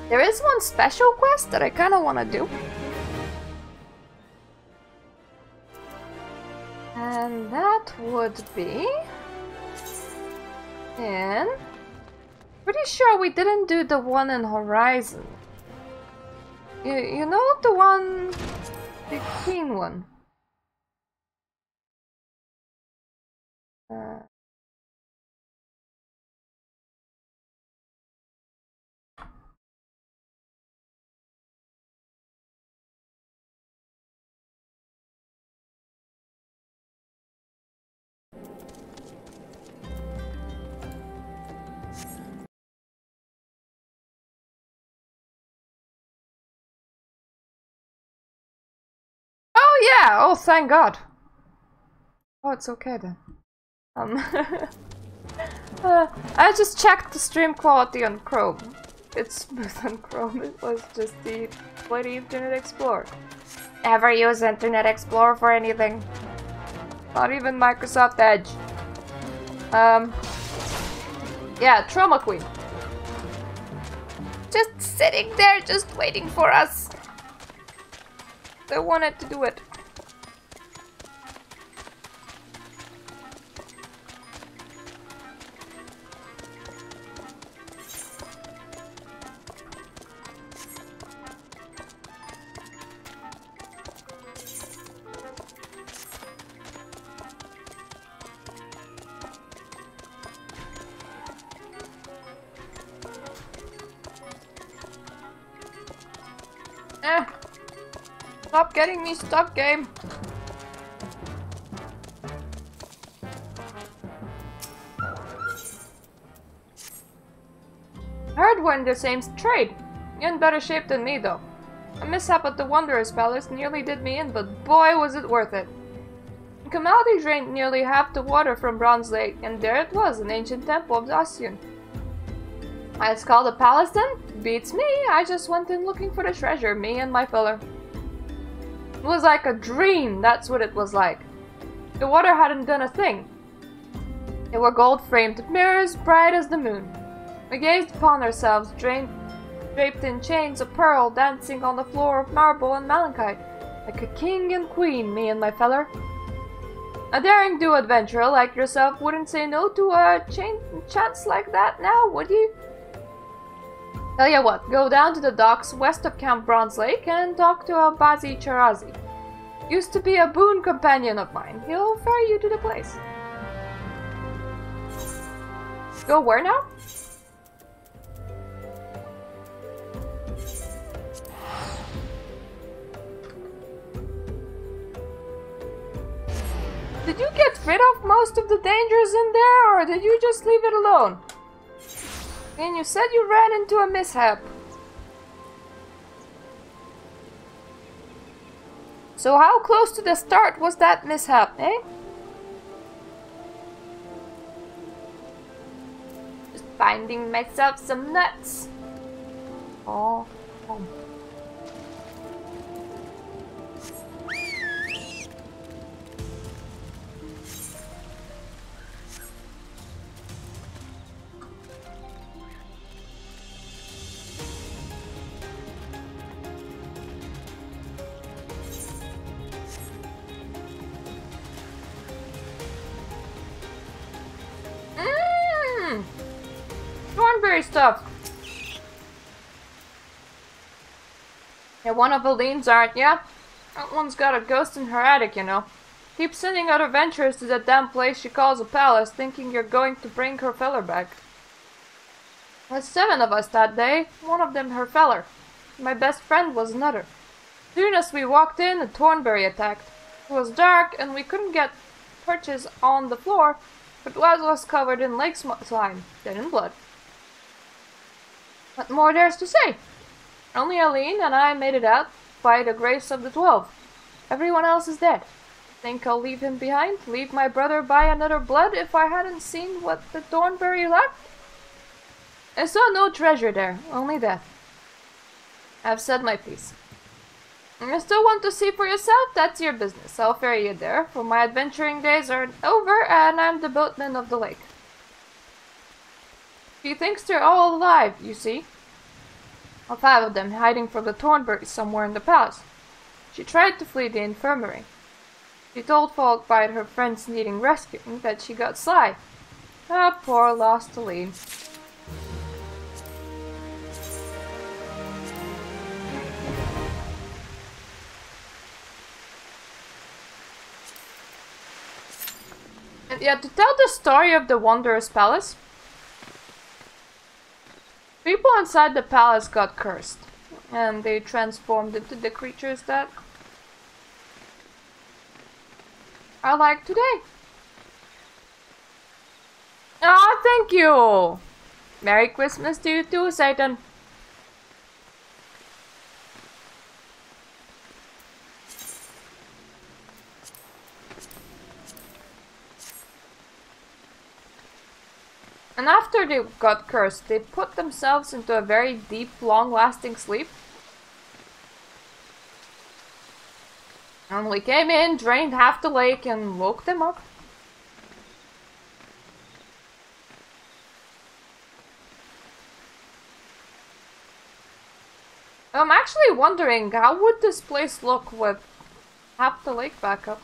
[SPEAKER 1] There is one special quest that I kind of want to do. And that would be in... Pretty sure we didn't do the one in Horizon. You know the one... the keen one. Yeah! Oh, thank God. Oh, it's okay then. I just checked the stream quality on Chrome. It's smooth on Chrome. It was just the bloody Internet Explorer. Ever use Internet Explorer for anything? Not even Microsoft Edge. Yeah, Trauma Queen. Just sitting there, just waiting for us. I wanted to do it. Stop getting me stuck, game. Heard we're in the same trade. You're in better shape than me, though. A mishap at the Wanderer's Palace nearly did me in, but boy was it worth it. Calamity drained nearly half the water from Bronze Lake, and there it was, an ancient temple of Zacian. It's called a palace then? Beats me. I just went in looking for the treasure, me and my filler. It was like a dream, that's what it was like. The water hadn't done a thing. There were gold-framed mirrors, bright as the moon. We gazed upon ourselves, draped in chains of pearl, dancing on the floor of marble and malachite, like a king and queen, me and my feller. A daring-do adventurer like yourself wouldn't say no to a chance like that now, would you? Tell ya what, go down to the docks west of Camp Bronze Lake and talk to Albazi Charazi. Used to be a boon companion of mine. He'll ferry you to the place. Go where now? Did you get rid of most of the dangers in there, or did you just leave it alone? And you said you ran into a mishap. So how close to the start was that mishap, eh? Just finding myself some nuts. Oh. Thornberry stuff. You're one of Aline's, aren't ya? That one's got a ghost in her attic, you know. Keeps sending out adventurers to that damn place she calls a palace, thinking you're going to bring her feller back. There's 7 of us that day, one of them her feller. My best friend was another. Soon as we walked in, a Thornberry attacked. It was dark and we couldn't get perches on the floor, but was covered in lake slime, dead in blood. What more there's to say? Only Aline and I made it out by the grace of the 12. Everyone else is dead. Think I'll leave him behind? Leave my brother by another blood if I hadn't seen what the Thornberry left? I saw no treasure there, only death. I've said my piece. You still want to see for yourself? That's your business. I'll ferry you there, for my adventuring days are over and I'm the boatman of the lake. She thinks they're all alive, you see. 5 of them hiding from the Thornberry somewhere in the palace. She tried to flee the infirmary. She told folk by her friends needing rescuing that she got sly. Ah, poor lost Aline. And yeah, to tell the story of the Wanderer's Palace, people inside the palace got cursed, and they transformed into the creatures that are like today. Ah, thank you! Merry Christmas to you too, Satan. And after they got cursed, they put themselves into a very deep, long-lasting sleep. And we came in, drained half the lake, and woke them up. I'm actually wondering, how would this place look with half the lake back up?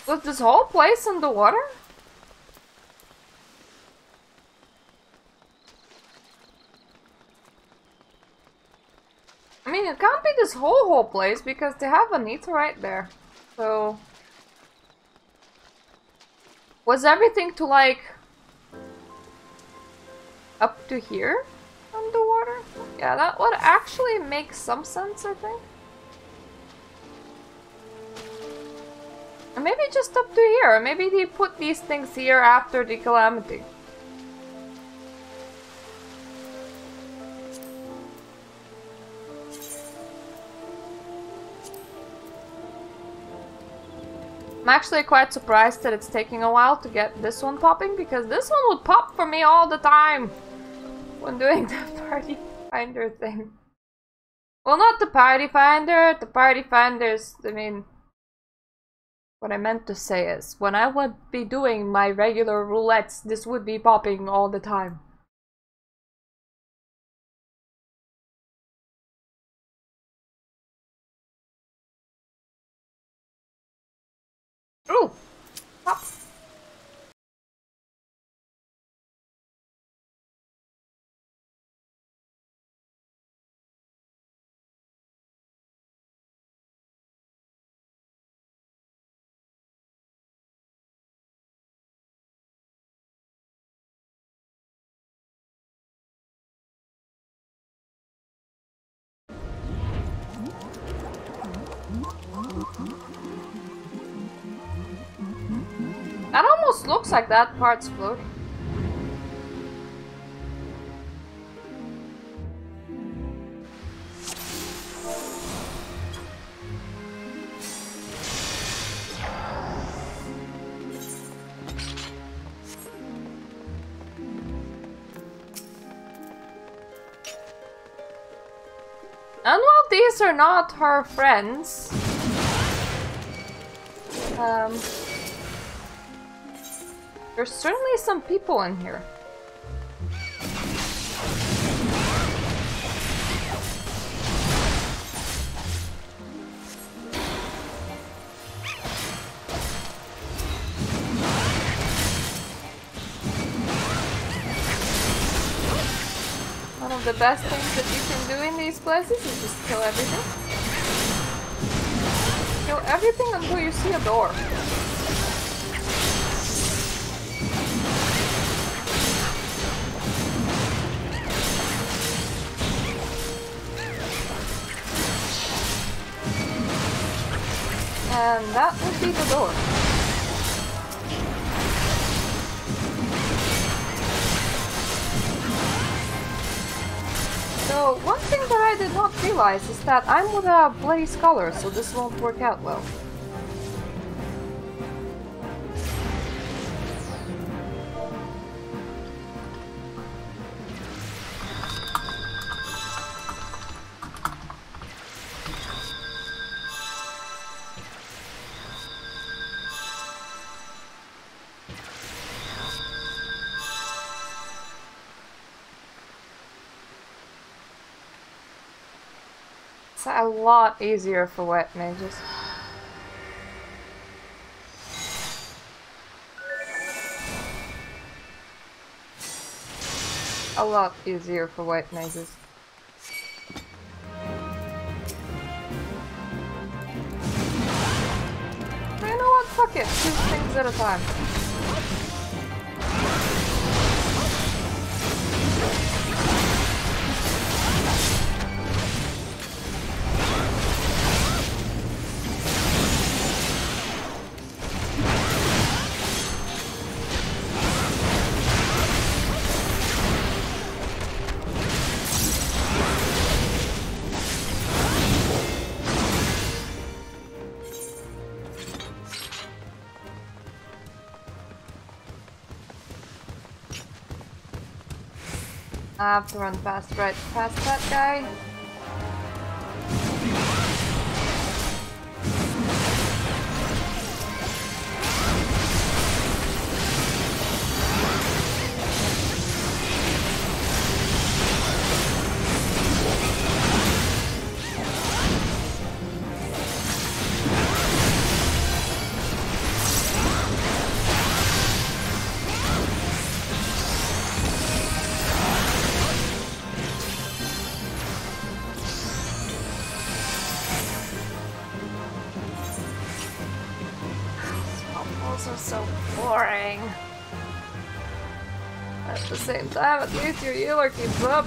[SPEAKER 1] Was this whole place in the water? I mean, it can't be this whole place because they have Anita right there. So... was everything to like... up to here? Underwater? Yeah, that would actually make some sense, I think. Or maybe just up to here. Or maybe they put these things here after the calamity. I'm actually quite surprised that it's taking a while to get this one popping, because this one would pop for me all the time when doing the party finder thing. Well, not the party finder. The party finders, I mean, what I meant to say is, when I would be doing my regular roulettes, this would be popping all the time. Ooh! Pop! That almost looks like that part's floating. And while these are not her friends, there's certainly some people in here. One of the best things that you can do in these places is just kill everything. Kill everything until you see a door. And that would be the door. So, one thing that I did not realize is that I'm with a bloody scholar, so this won't work out well. It's a lot easier for wet mages. A lot easier for white mages. You know what? Fuck it. 2 things at a time. I have to run fast right past that guy. Are so boring. At the same time, at least your healer keeps up.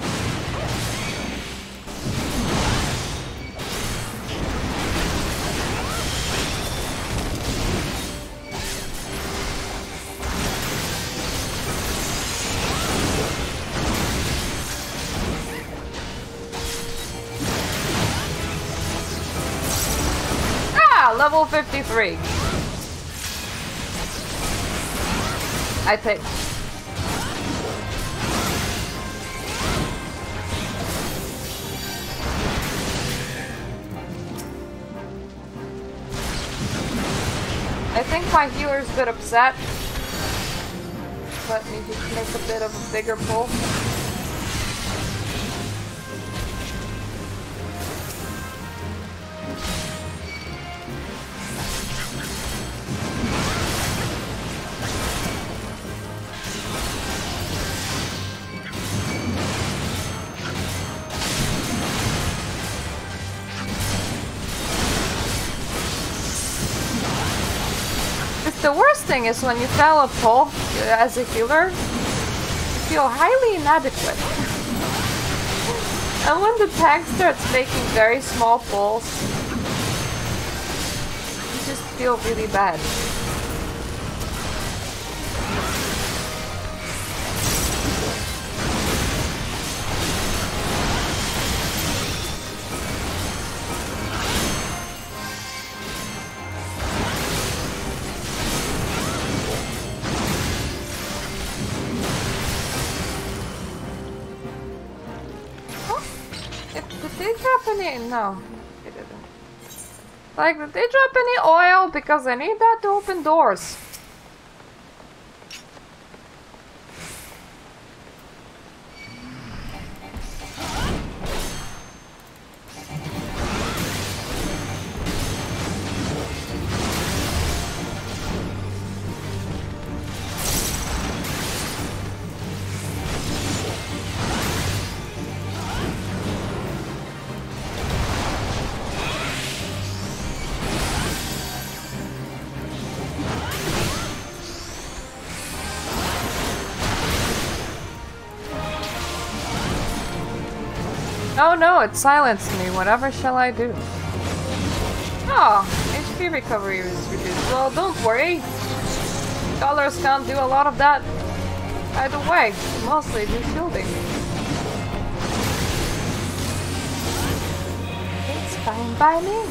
[SPEAKER 1] Ah, level 53. I think. I think my healer's a bit upset. Let me just make a bit of a bigger pull. The worst thing is when you fail a pull as a healer, you feel highly inadequate. And when the tank starts making very small pulls, you just feel really bad. No, they didn't. Like, did they drop any oil? Because I need that to open doors. Oh no, it silenced me. Whatever shall I do? Oh, HP recovery is reduced. Well, don't worry. Scholars can't do a lot of that. Either way, mostly do shielding. It's fine by me.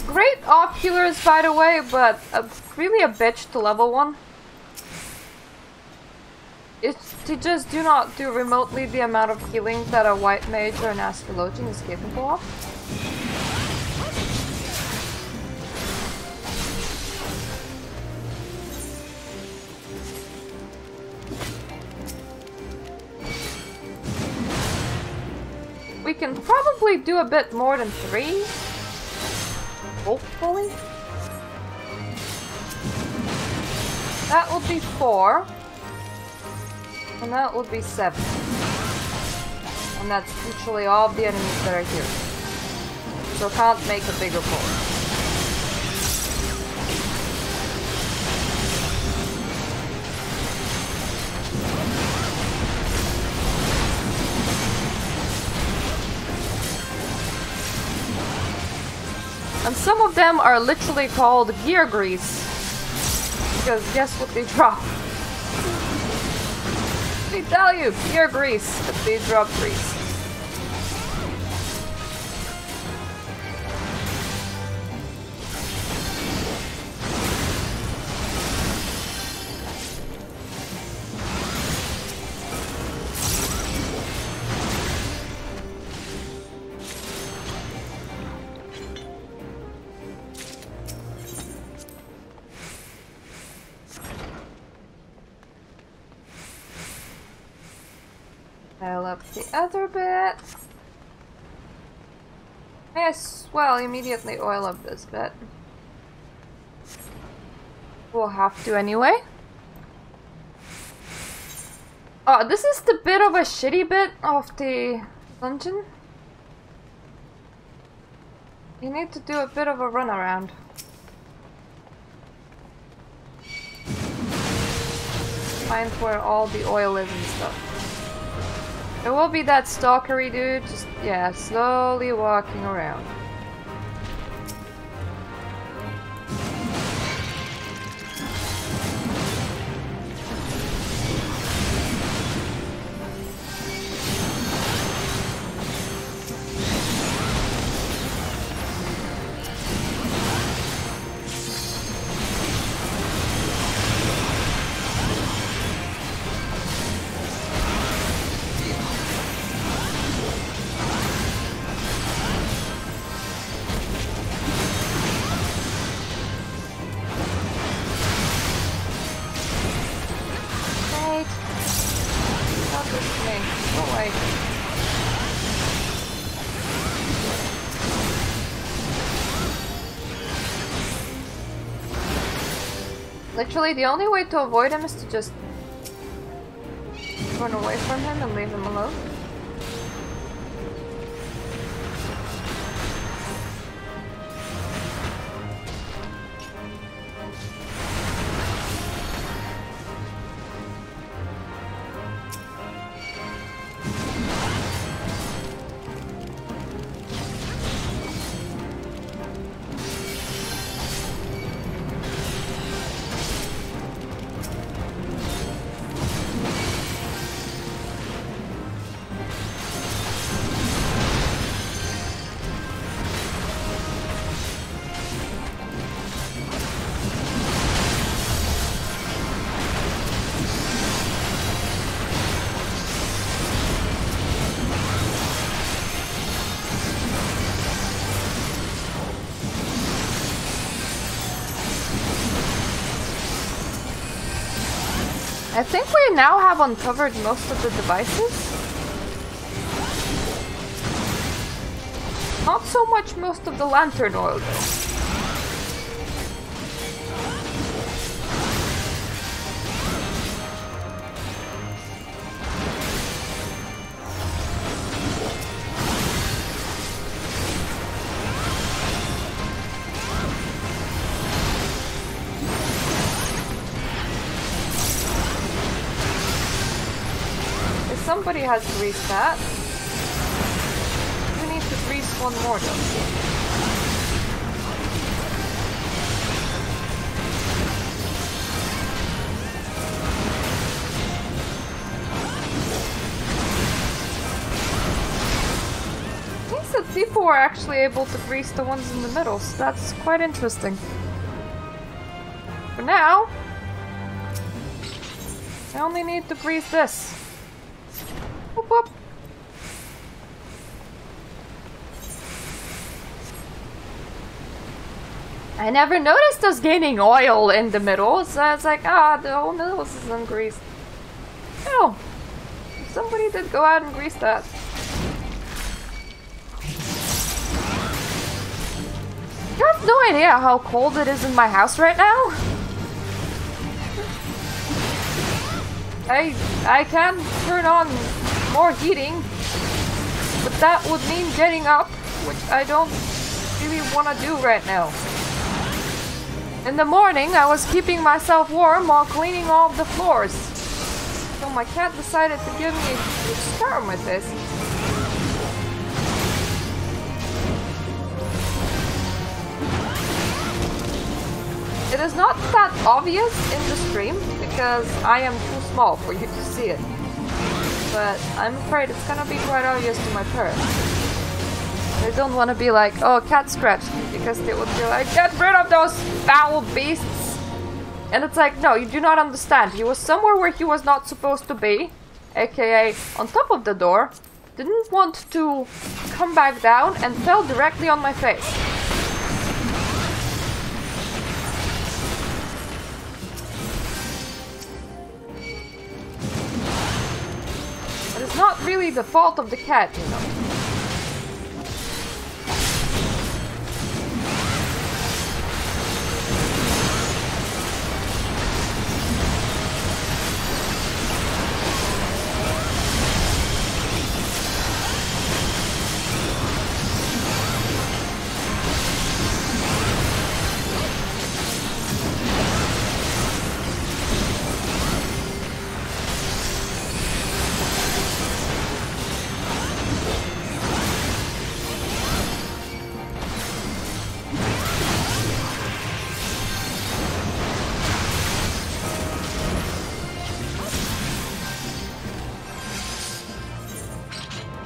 [SPEAKER 1] Great off healers, by the way, but really a bitch to level 1. They just do not do remotely the amount of healing that a white mage or an astrologian is capable of. We can probably do a bit more than 3. Hopefully. That would be 4. And that would be 7. And that's literally all of the enemies that are here. So can't make a bigger pull. And some of them are literally called gear grease. Because guess what they drop? They tell you, gear grease, but they drop grease. Dial up the other bit. Yes, well, immediately oil up this bit. We'll have to anyway. Oh, this is the bit of a shitty bit of the dungeon. You need to do a bit of a runaround. Find where all the oil is and stuff. It will be that stalkery dude, just, yeah, slowly walking around. Literally, the only way to avoid him is to just run away from him and leave him alone. I think we now have uncovered most of the devices. Not so much most of the lantern oil though. Somebody has greased that. We need to grease one more though. Means that people are actually able to grease the ones in the middle, so that's quite interesting. For now, I only need to grease this. Whoop, whoop. I never noticed us gaining oil in the middle, so it's like, the whole middle is ungreased. Oh, somebody did go out and grease that. You have no idea how cold it is in my house right now. I can turn on more heating, but that would mean getting up, which I don't really want to do right now. In the morning, I was keeping myself warm while cleaning all of the floors. So my cat decided to give me a huge storm with this. It is not that obvious in the stream because I am too small for you to see it. But I'm afraid it's gonna be quite obvious to my parents. They don't want to be like, oh, cat scratched me, because they would be like, get rid of those foul beasts! And it's like, no, you do not understand. He was somewhere where he was not supposed to be, aka on top of the door, didn't want to come back down and fell directly on my face. It's not really the fault of the cat, you know.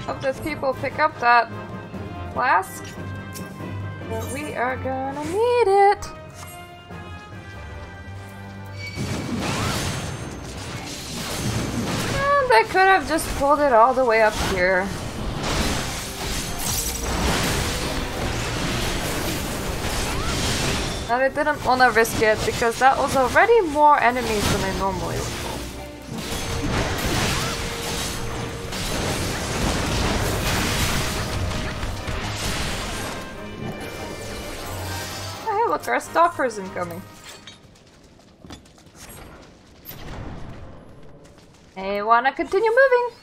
[SPEAKER 1] Hope that people pick up that flask. But we are gonna need it. And they could have just pulled it all the way up here. And I didn't want to risk it because that was already more enemies than I normally would. Look, our stalker's incoming. I wanna continue moving.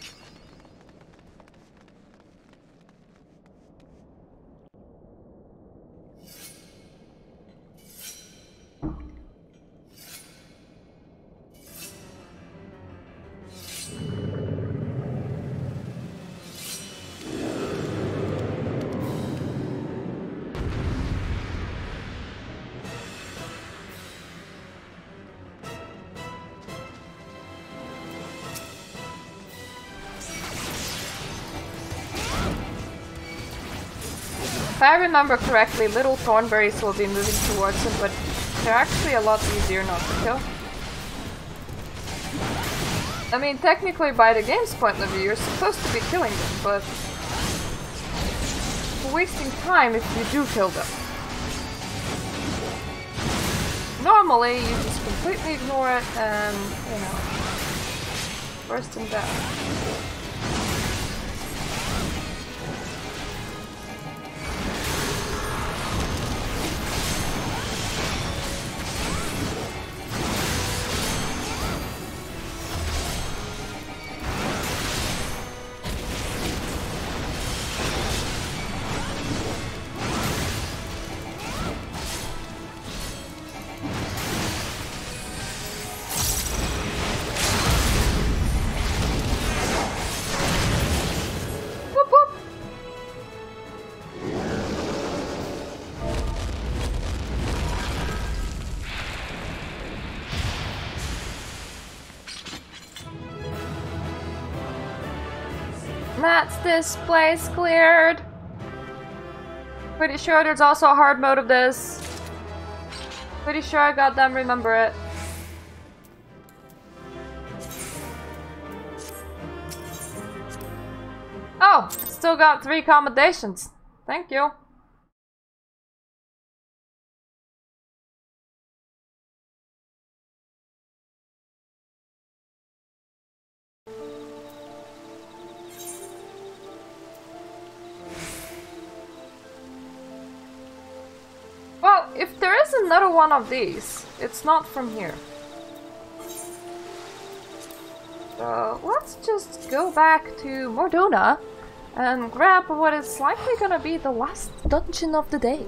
[SPEAKER 1] If I remember correctly, little thornberries will be moving towards him, but they're actually a lot easier not to kill. I mean, technically by the game's point of view, you're supposed to be killing them, but you're wasting time if you do kill them. Normally, you just completely ignore it and, you know, burst them down. That's this place cleared. Pretty sure there's also a hard mode of this. Pretty sure I goddamn remember it. Oh, still got 3 accommodations. Thank you. Well, if there is another one of these, it's not from here. So let's just go back to Mordona and grab what is likely gonna be the last dungeon of the day.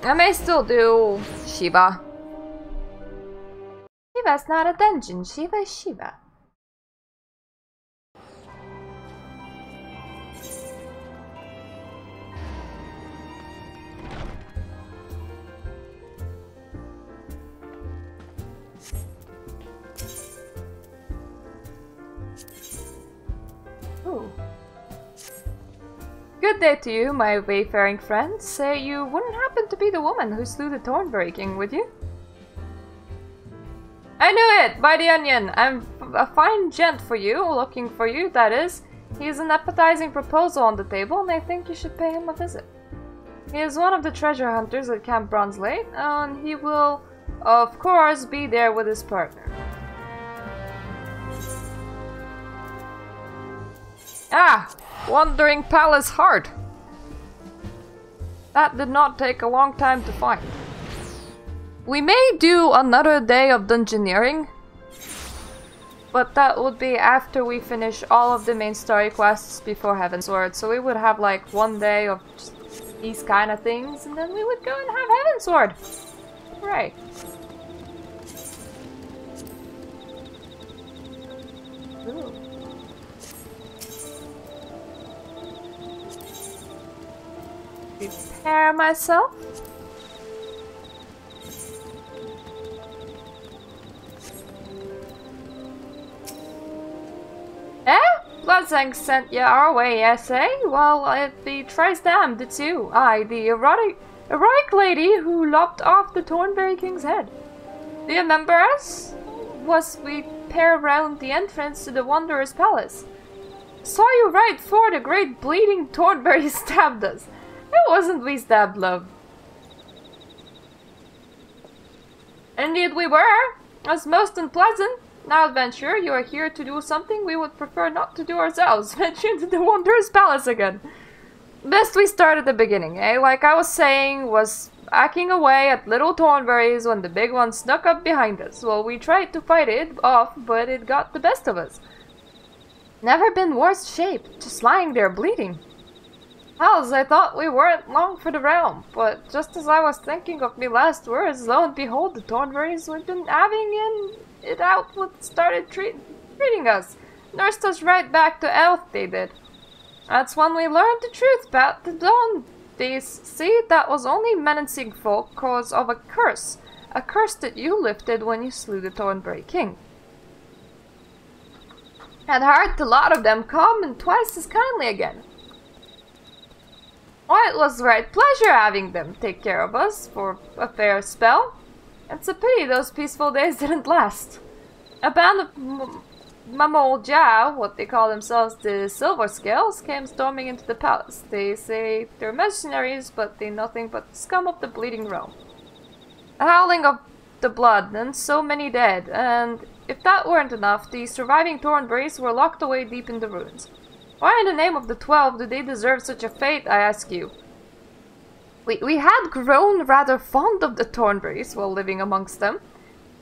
[SPEAKER 1] I may still do Shiva. Shiva's not a dungeon, Shiva is Shiva. Ooh. Good day to you, my wayfaring friends. Say you wouldn't happen to be the woman who slew the Thornberry King, would you? I knew it! By the onion! I'm a fine gent for you, looking for you, that is. He has an appetizing proposal on the table, and I think you should pay him a visit. He is one of the treasure hunters at Camp Bronze Lake, and he will, of course, be there with his partner. Ah! Wandering Palace Heart! That did not take a long time to find. We may do another day of Dungeoneering, but that would be after we finish all of the main story quests before Heavensward, so we would have like one day of just these kind of things, and then we would go and have Heavensward! Right. Ooh. Prepare myself. Eh? Bloodsang sent you our way, yes, eh? Well, it be thrice damned, it's you. I, the heroic lady who lopped off the Thornberry King's head. Do you remember us? Was we pair round the entrance to the Wanderer's Palace? Saw you right before the great bleeding Thornberry stabbed us. It wasn't we stabbed, love. Indeed we were. It was most unpleasant. Now, adventurer, you are here to do something we would prefer not to do ourselves. Venture into the Wanderer's Palace again. Best we start at the beginning, eh? Like I was saying, was hacking away at little thornberries when the big one snuck up behind us. Well, we tried to fight it off, but it got the best of us. Never been worse shape, just lying there bleeding. Hells, I thought we weren't long for the realm, but just as I was thinking of me last words, lo and behold, the thornberries we've been having it out started treating us. Nursed us right back to health, they did. That's when we learned the truth about the dawn. See, that was only menacing folk cause of a curse that you lifted when you slew the Thornberry King. Had heard the lot of them come and twice as kindly again. Why, it was right pleasure having them take care of us for a fair spell. It's a pity those peaceful days didn't last. A band of MMORPG, what they call themselves, the Silver Scales, came storming into the palace. They say they're mercenaries, but they're nothing but the scum of the bleeding realm. The howling of the blood, and so many dead, and if that weren't enough, the surviving Thornberries were locked away deep in the ruins. Why in the name of the 12 do they deserve such a fate, I ask you? We had grown rather fond of the Thornberries while living amongst them.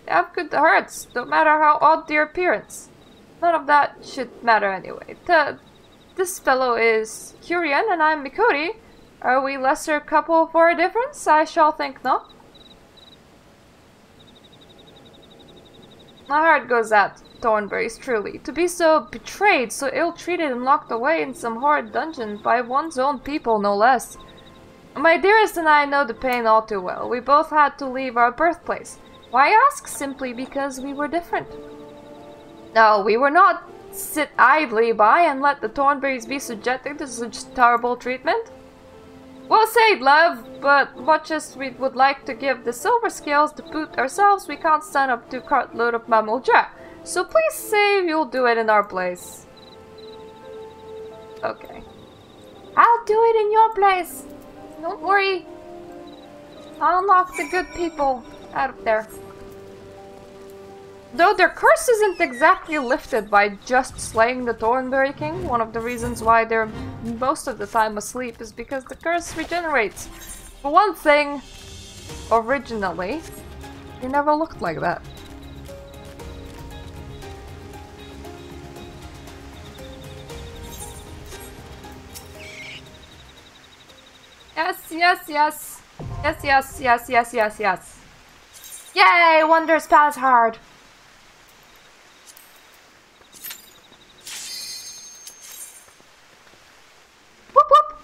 [SPEAKER 1] They have good hearts, no matter how odd their appearance. None of that should matter anyway. This fellow is Curian and I'm Mikori. Are we lesser couple for a difference? I shall think not. My heart goes out to Thornberries, truly. To be so betrayed, so ill-treated and locked away in some horrid dungeon by one's own people, no less. My dearest and I know the pain all too well. We both had to leave our birthplace. Why ask? Simply because we were different. No, we were not sit idly by and let the Thornberries be subjected to such terrible treatment. Well said, love, but much as we would like to give the Silver Scales the boot ourselves, we can't stand up to a cartload of MMORPG. So please say you'll do it in our place. Okay. I'll do it in your place. Don't worry. I'll unlock the good people out of there. Though their curse isn't exactly lifted by just slaying the Thornberry King, one of the reasons why they're most of the time asleep is because the curse regenerates. For one thing, originally, they never looked like that. Yes, yes, yes. Yes, yes, yes, yes, yes, yes. Yay! Wonder spell is hard. Whoop whoop!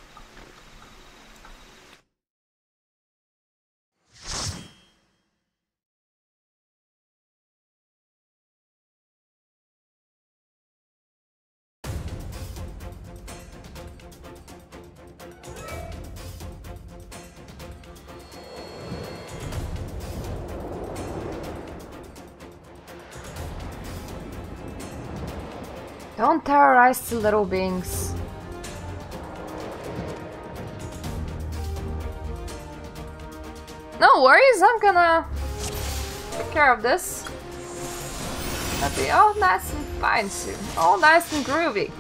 [SPEAKER 1] Don't terrorize the little beings. No worries, I'm gonna take care of this. That'll be all nice and fine soon. All nice and groovy.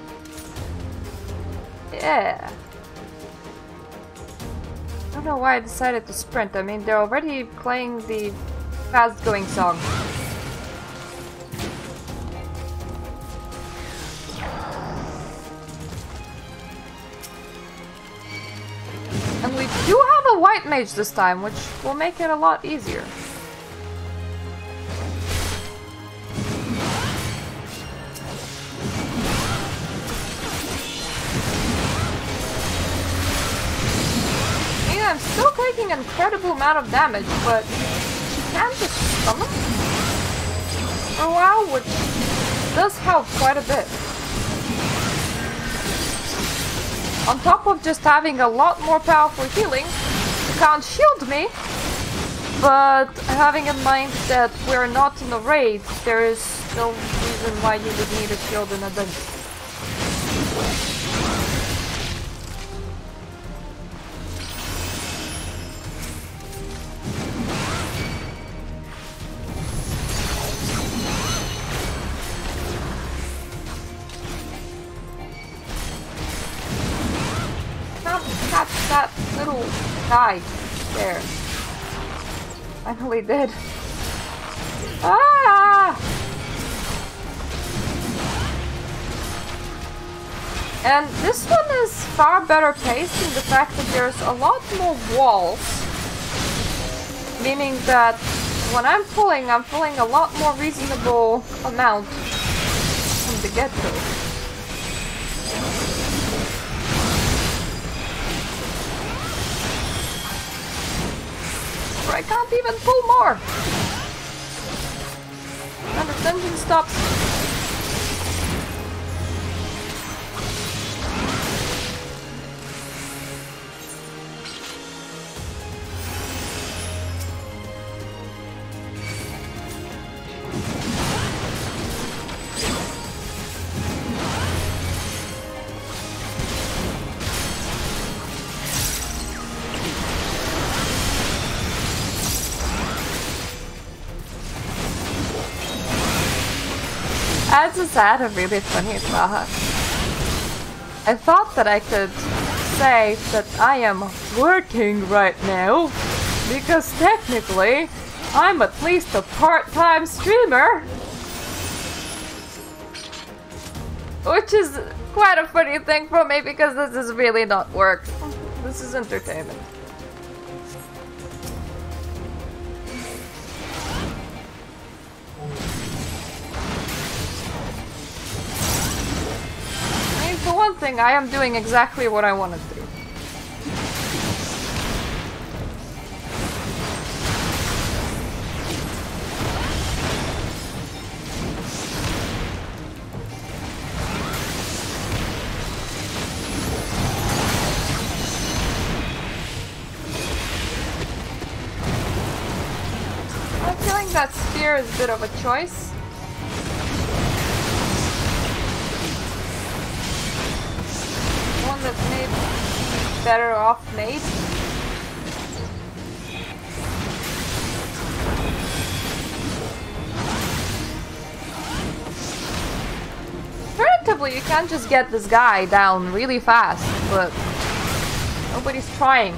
[SPEAKER 1] Yeah. I don't know why I decided to sprint. I mean, they're already playing the fast-going song. And we do have a white mage this time, which will make it a lot easier. I mean, I'm still taking an incredible amount of damage, but she can just summon for a while, which does help quite a bit. On top of just having a lot more powerful healing, you can't shield me, but having in mind that we're not in a raid, there is no reason why you would need a shield in a dungeon. that little guy there. Finally did. Ah! And this one is far better paced in the fact that there's a lot more walls. Meaning that when I'm pulling a lot more reasonable amount from the get-go. Or I can't even pull more! And the dungeon stops. That's a sad and really funny thought. I thought that I could say that I am working right now, because technically I'm at least a part-time streamer. Which is quite a funny thing for me, because this is really not work. This is entertainment. For one thing, I am doing exactly what I want to do. I'm feeling that spear is a bit of a choice. That may be better off made. Alternatively, you can just get this guy down really fast, but nobody's trying.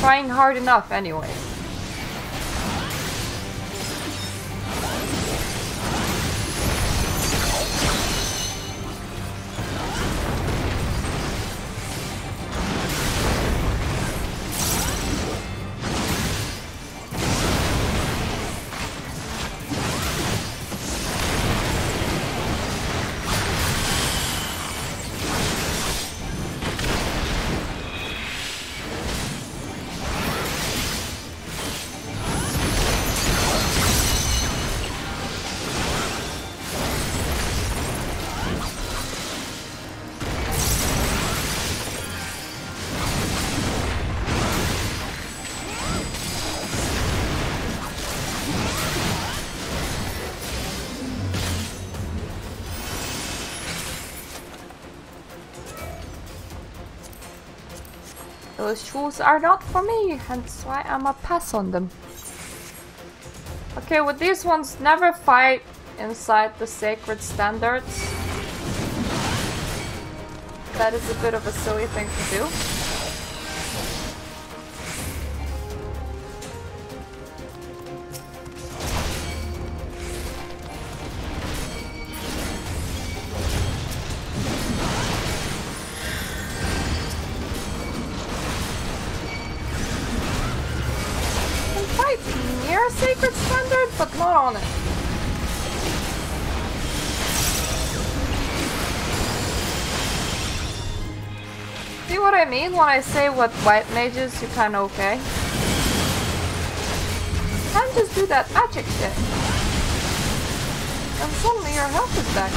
[SPEAKER 1] Trying hard enough anyway. Those shoes are not for me, hence why I'm a pass on them. Okay, with these ones, never fight inside the sacred standards. That is a bit of a silly thing to do. Sacred standard, but not on it. See what I mean when I say with white mages you're kinda okay? You can't just do that magic shit. And suddenly your health is back.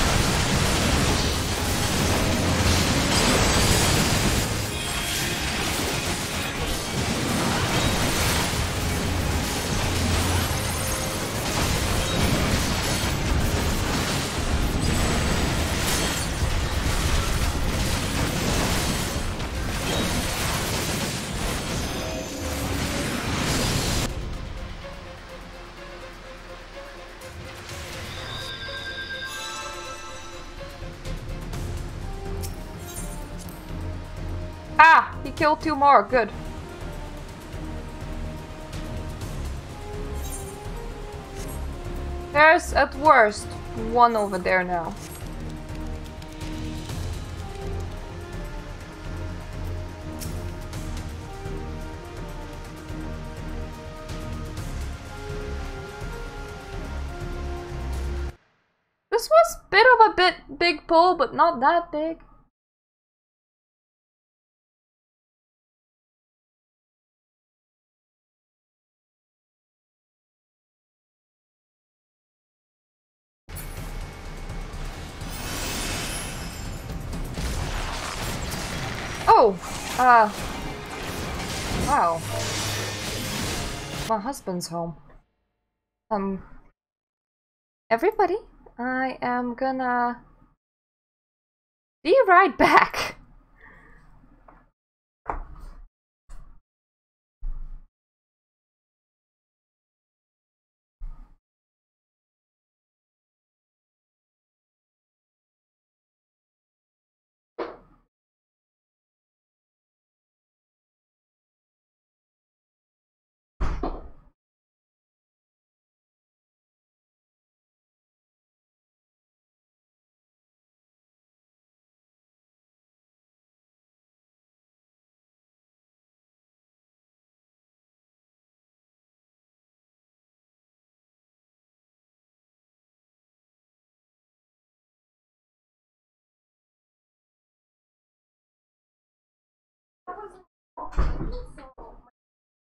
[SPEAKER 1] Ah! He killed 2 more. Good. There's, at worst, 1 over there now. This was a bit of a big pull, but not that big. Oh! Wow. My husband's home. Everybody, I am gonna be right back.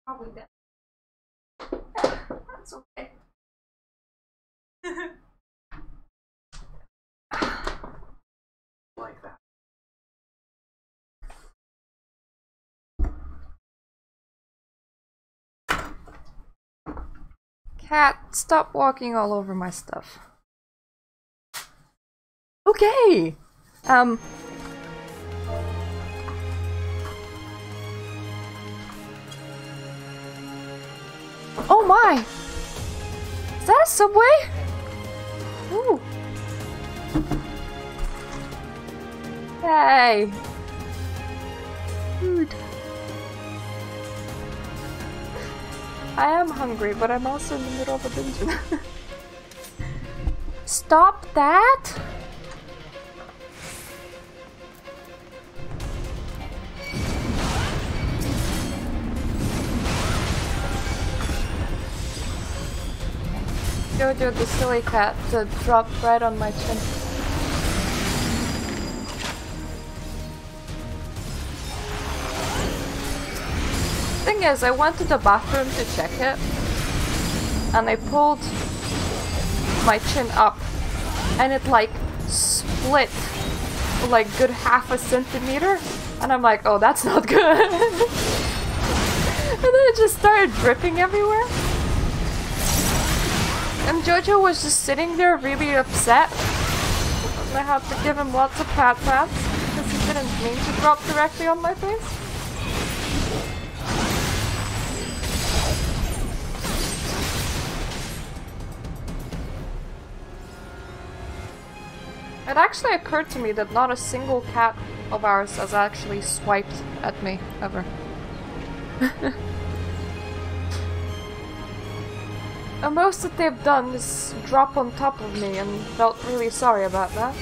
[SPEAKER 1] Probably that. That's okay. Like that. Cat, stop walking all over my stuff. Okay. Oh my! Is that a subway? Ooh. Hey! Food. I am hungry, but I'm also in the middle of a dungeon. Stop that! Jojo the silly cat dropped right on my chin. Thing is, I went to the bathroom to check it, and I pulled my chin up, and it like split like good ½ centimeter, and I'm like, oh, that's not good. And then it just started dripping everywhere. And Jojo was just sitting there really upset. And I had to give him lots of pats because he didn't mean to drop directly on my face. It actually occurred to me that not a single cat of ours has actually swiped at me, ever. And most that they've done is drop on top of me and felt really sorry about that.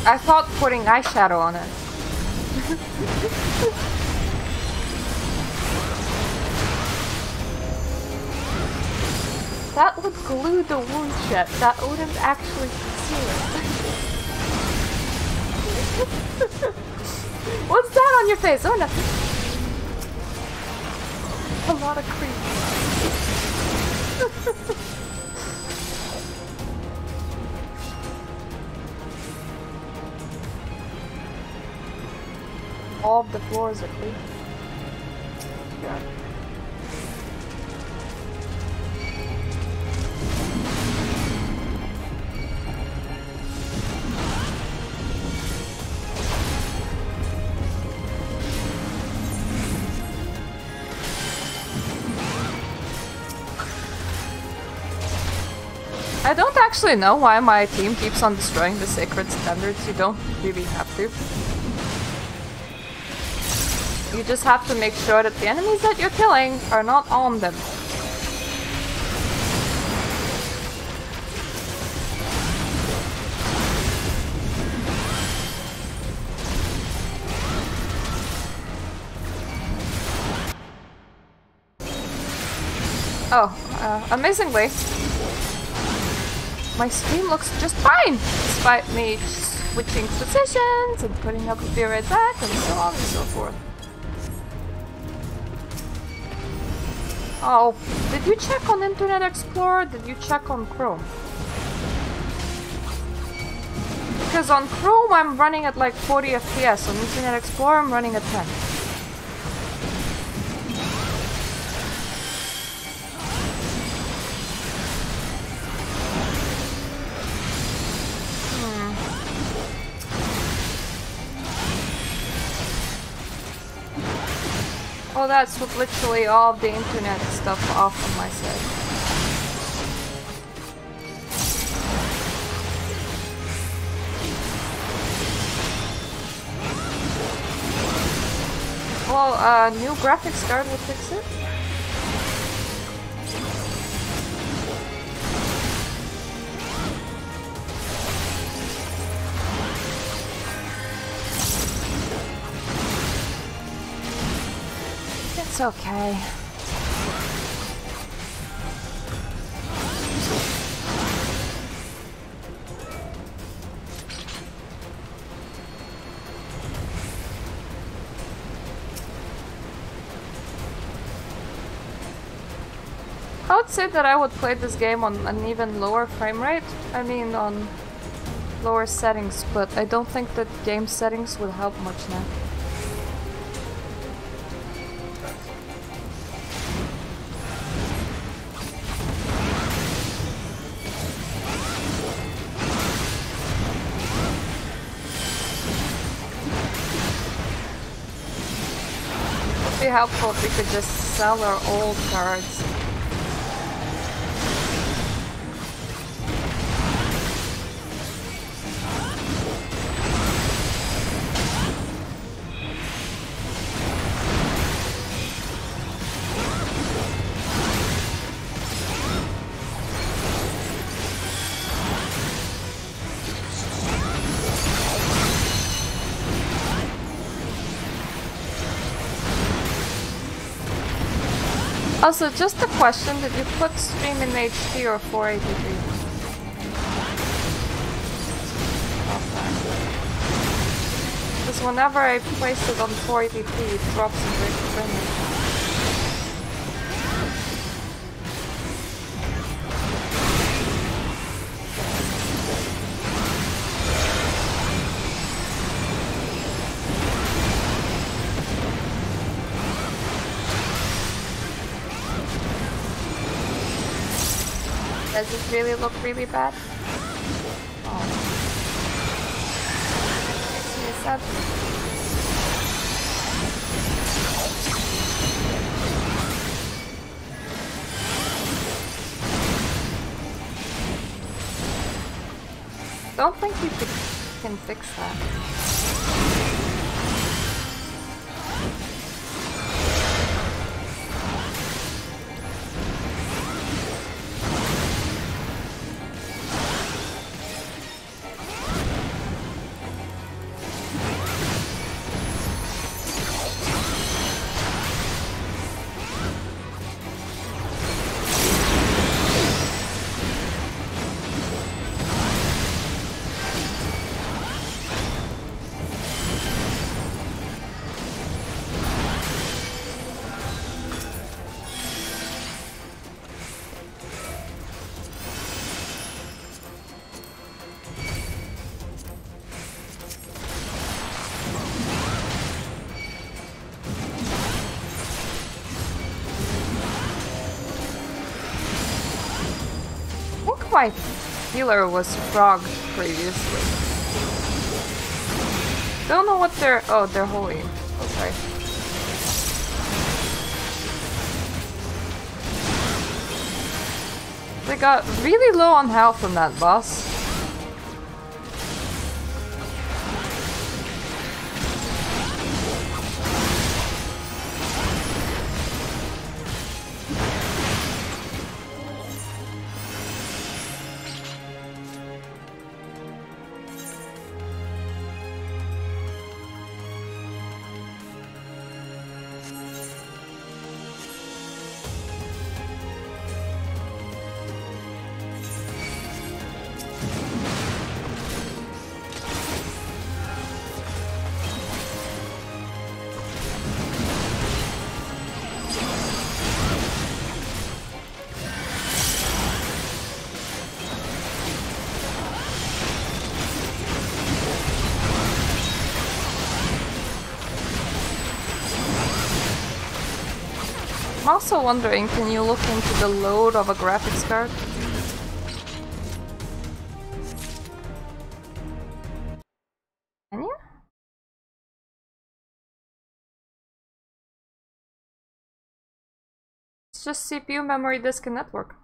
[SPEAKER 1] I thought putting eyeshadow on it. That would glue the wound shut. That wouldn't actually conceal it. What's that on your face? Oh, nothing. A lot of cream. all of the floors at least. Yeah. I don't actually know why my team keeps on destroying the sacred standards. You don't really have to. You just have to make sure that the enemies that you're killing are not on them. Oh, amazingly, my stream looks just fine, despite me switching positions and putting up a framerate back and so on and so forth. Oh, did you check on Internet Explorer? Did you check on Chrome? Because on Chrome I'm running at like 40 FPS, on Internet Explorer I'm running at 10. Oh, that's with literally all of the internet stuff off on my side. Well, new graphics card will fix it. It's okay. I would say that I would play this game on an even lower frame rate. I mean on lower settings, but I don't think that game settings would help much now. Be helpful if we could just sell our old cards. Also, just a question, did you put stream in HD or 480p? Because whenever I place it on 480p, it drops in frame rate. Does it really look really bad? Oh. Makes me sad. Don't think you can fix that. my healer was frogged previously. Don't know what they're... Oh, they're holy. Okay. They got really low on health from that boss. I'm also wondering, can you look into the load of a graphics card? Can you? It's just CPU, memory, disk, and network.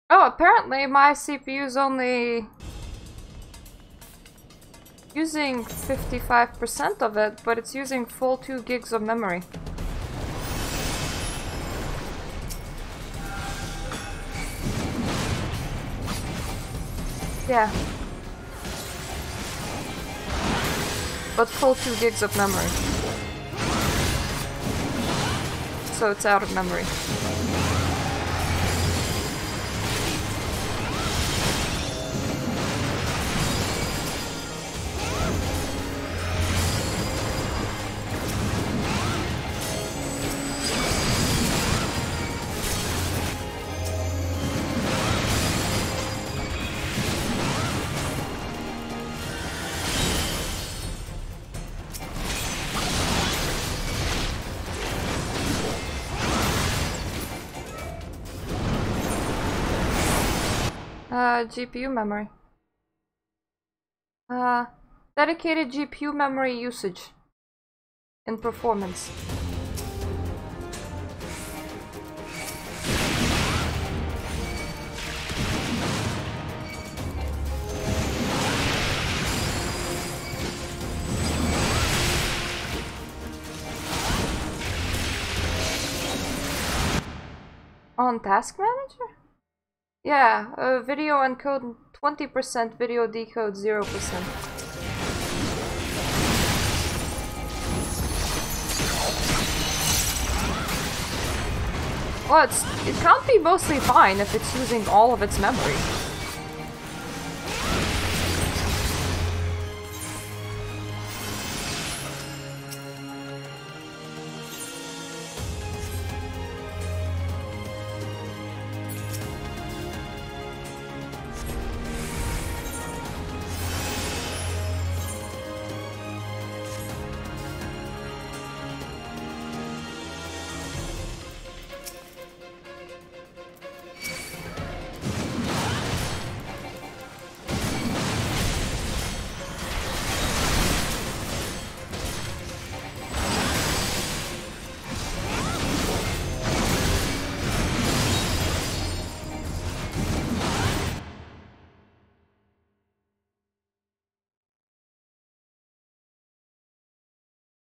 [SPEAKER 1] Oh, apparently my CPU is only using 55% of it, but it's using full 2 gigs of memory. Yeah. But full 2 gigs of memory. So it's out of memory. GPU memory. Dedicated GPU memory usage in performance. On Task Manager? Yeah, video encode 20%, video decode 0%. Well, it can't be mostly fine if it's using all of its memory.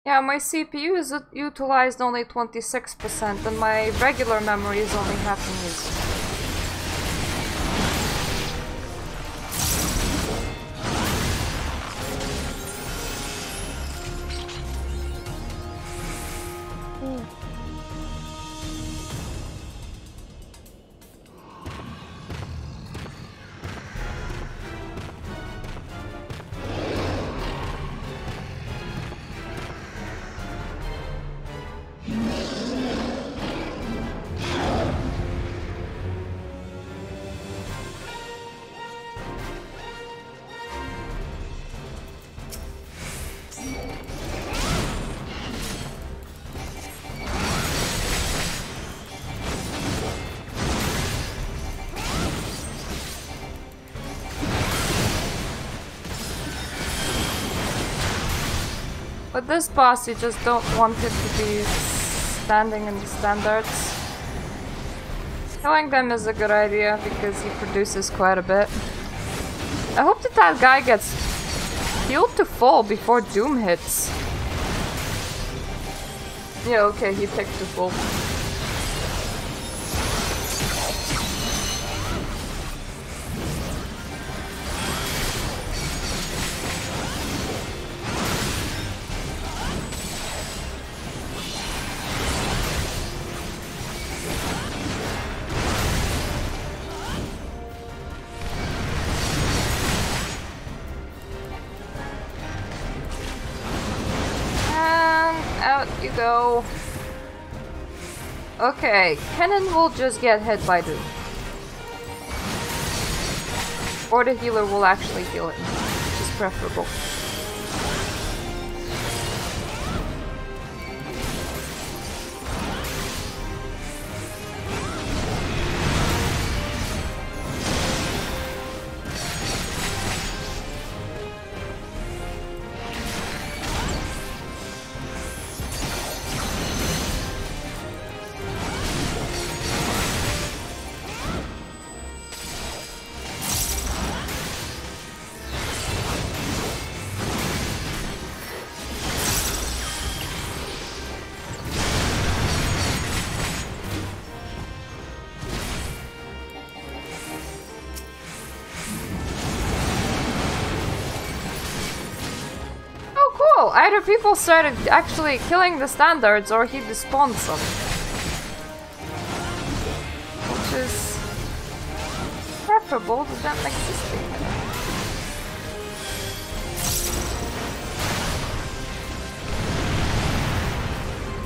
[SPEAKER 1] Yeah, my CPU is utilized only 26% and my regular memory is only half in use. With this boss, you just don't want it to be standing in the standards. Killing them is a good idea because he produces quite a bit. I hope that that guy gets healed to full before Doom hits. Yeah, okay, he picked to full. You go. Okay, Kennen will just get hit by Doom. Or the healer will actually heal it, which is preferable. Either people started actually killing the standards or he despawned some. Which is preferable to them existing.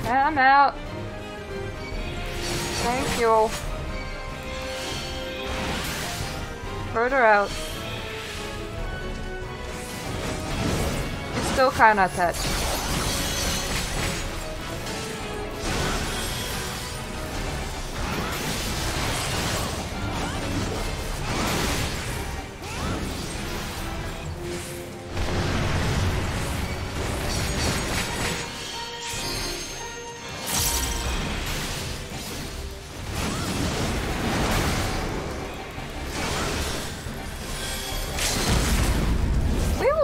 [SPEAKER 1] I'm out. Thank you. Further out. Still kinda attached.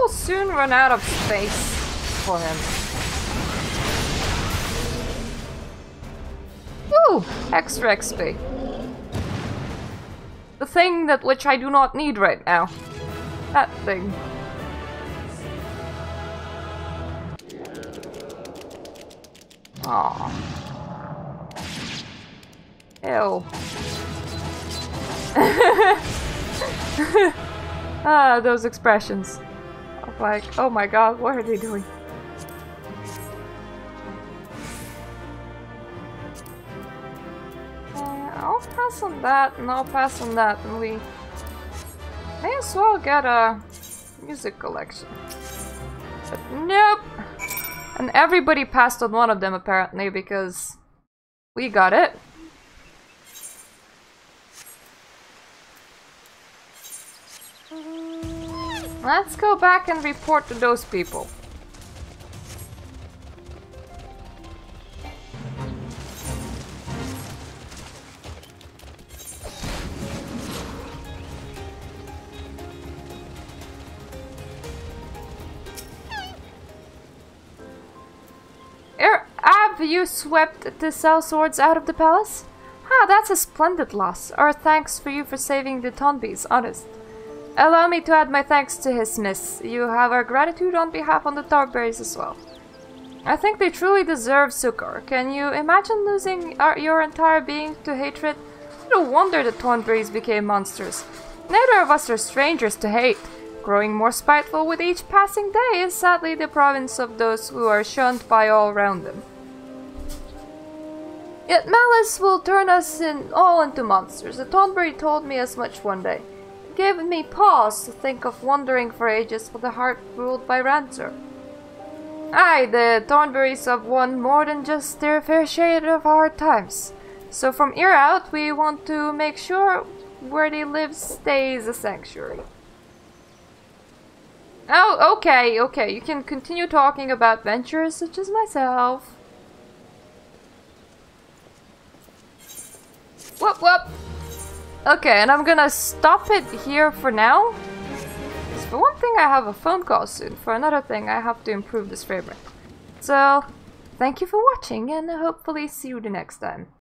[SPEAKER 1] Soon run out of space for him. Ooh, extra XP. The thing that which I do not need right now. That thing. Aww. Ew. Ah, those expressions. Like, oh my god, what are they doing? I'll pass on that, and I'll pass on that, and we may as well get a music collection. But nope! And everybody passed on one of them apparently, because we got it. Let's go back and report to those people. Have you swept the cell swords out of the palace? Ah, that's a splendid loss. Our thanks for you for saving the Tonbis, honest. Allow me to add my thanks to his miss. You have our gratitude on behalf of the Tarberries as well. I think they truly deserve succor. Can you imagine losing your entire being to hatred? No wonder the Thornberries became monsters. Neither of us are strangers to hate. Growing more spiteful with each passing day is sadly the province of those who are shunned by all around them. Yet malice will turn us all into monsters. The Thornberry told me as much one day. It gave me pause to think of wandering for ages with a heart ruled by rancor. Aye, the Thornberries have won more than just their fair share of hard times. So from here out, we want to make sure where they live stays a sanctuary. Oh, okay, okay. You can continue talking about ventures such as myself. Whoop, whoop. Okay, and I'm gonna stop it here for now. Because for one thing, I have a phone call soon. For another thing, I have to improve this frame rate. So, thank you for watching, and hopefully see you the next time.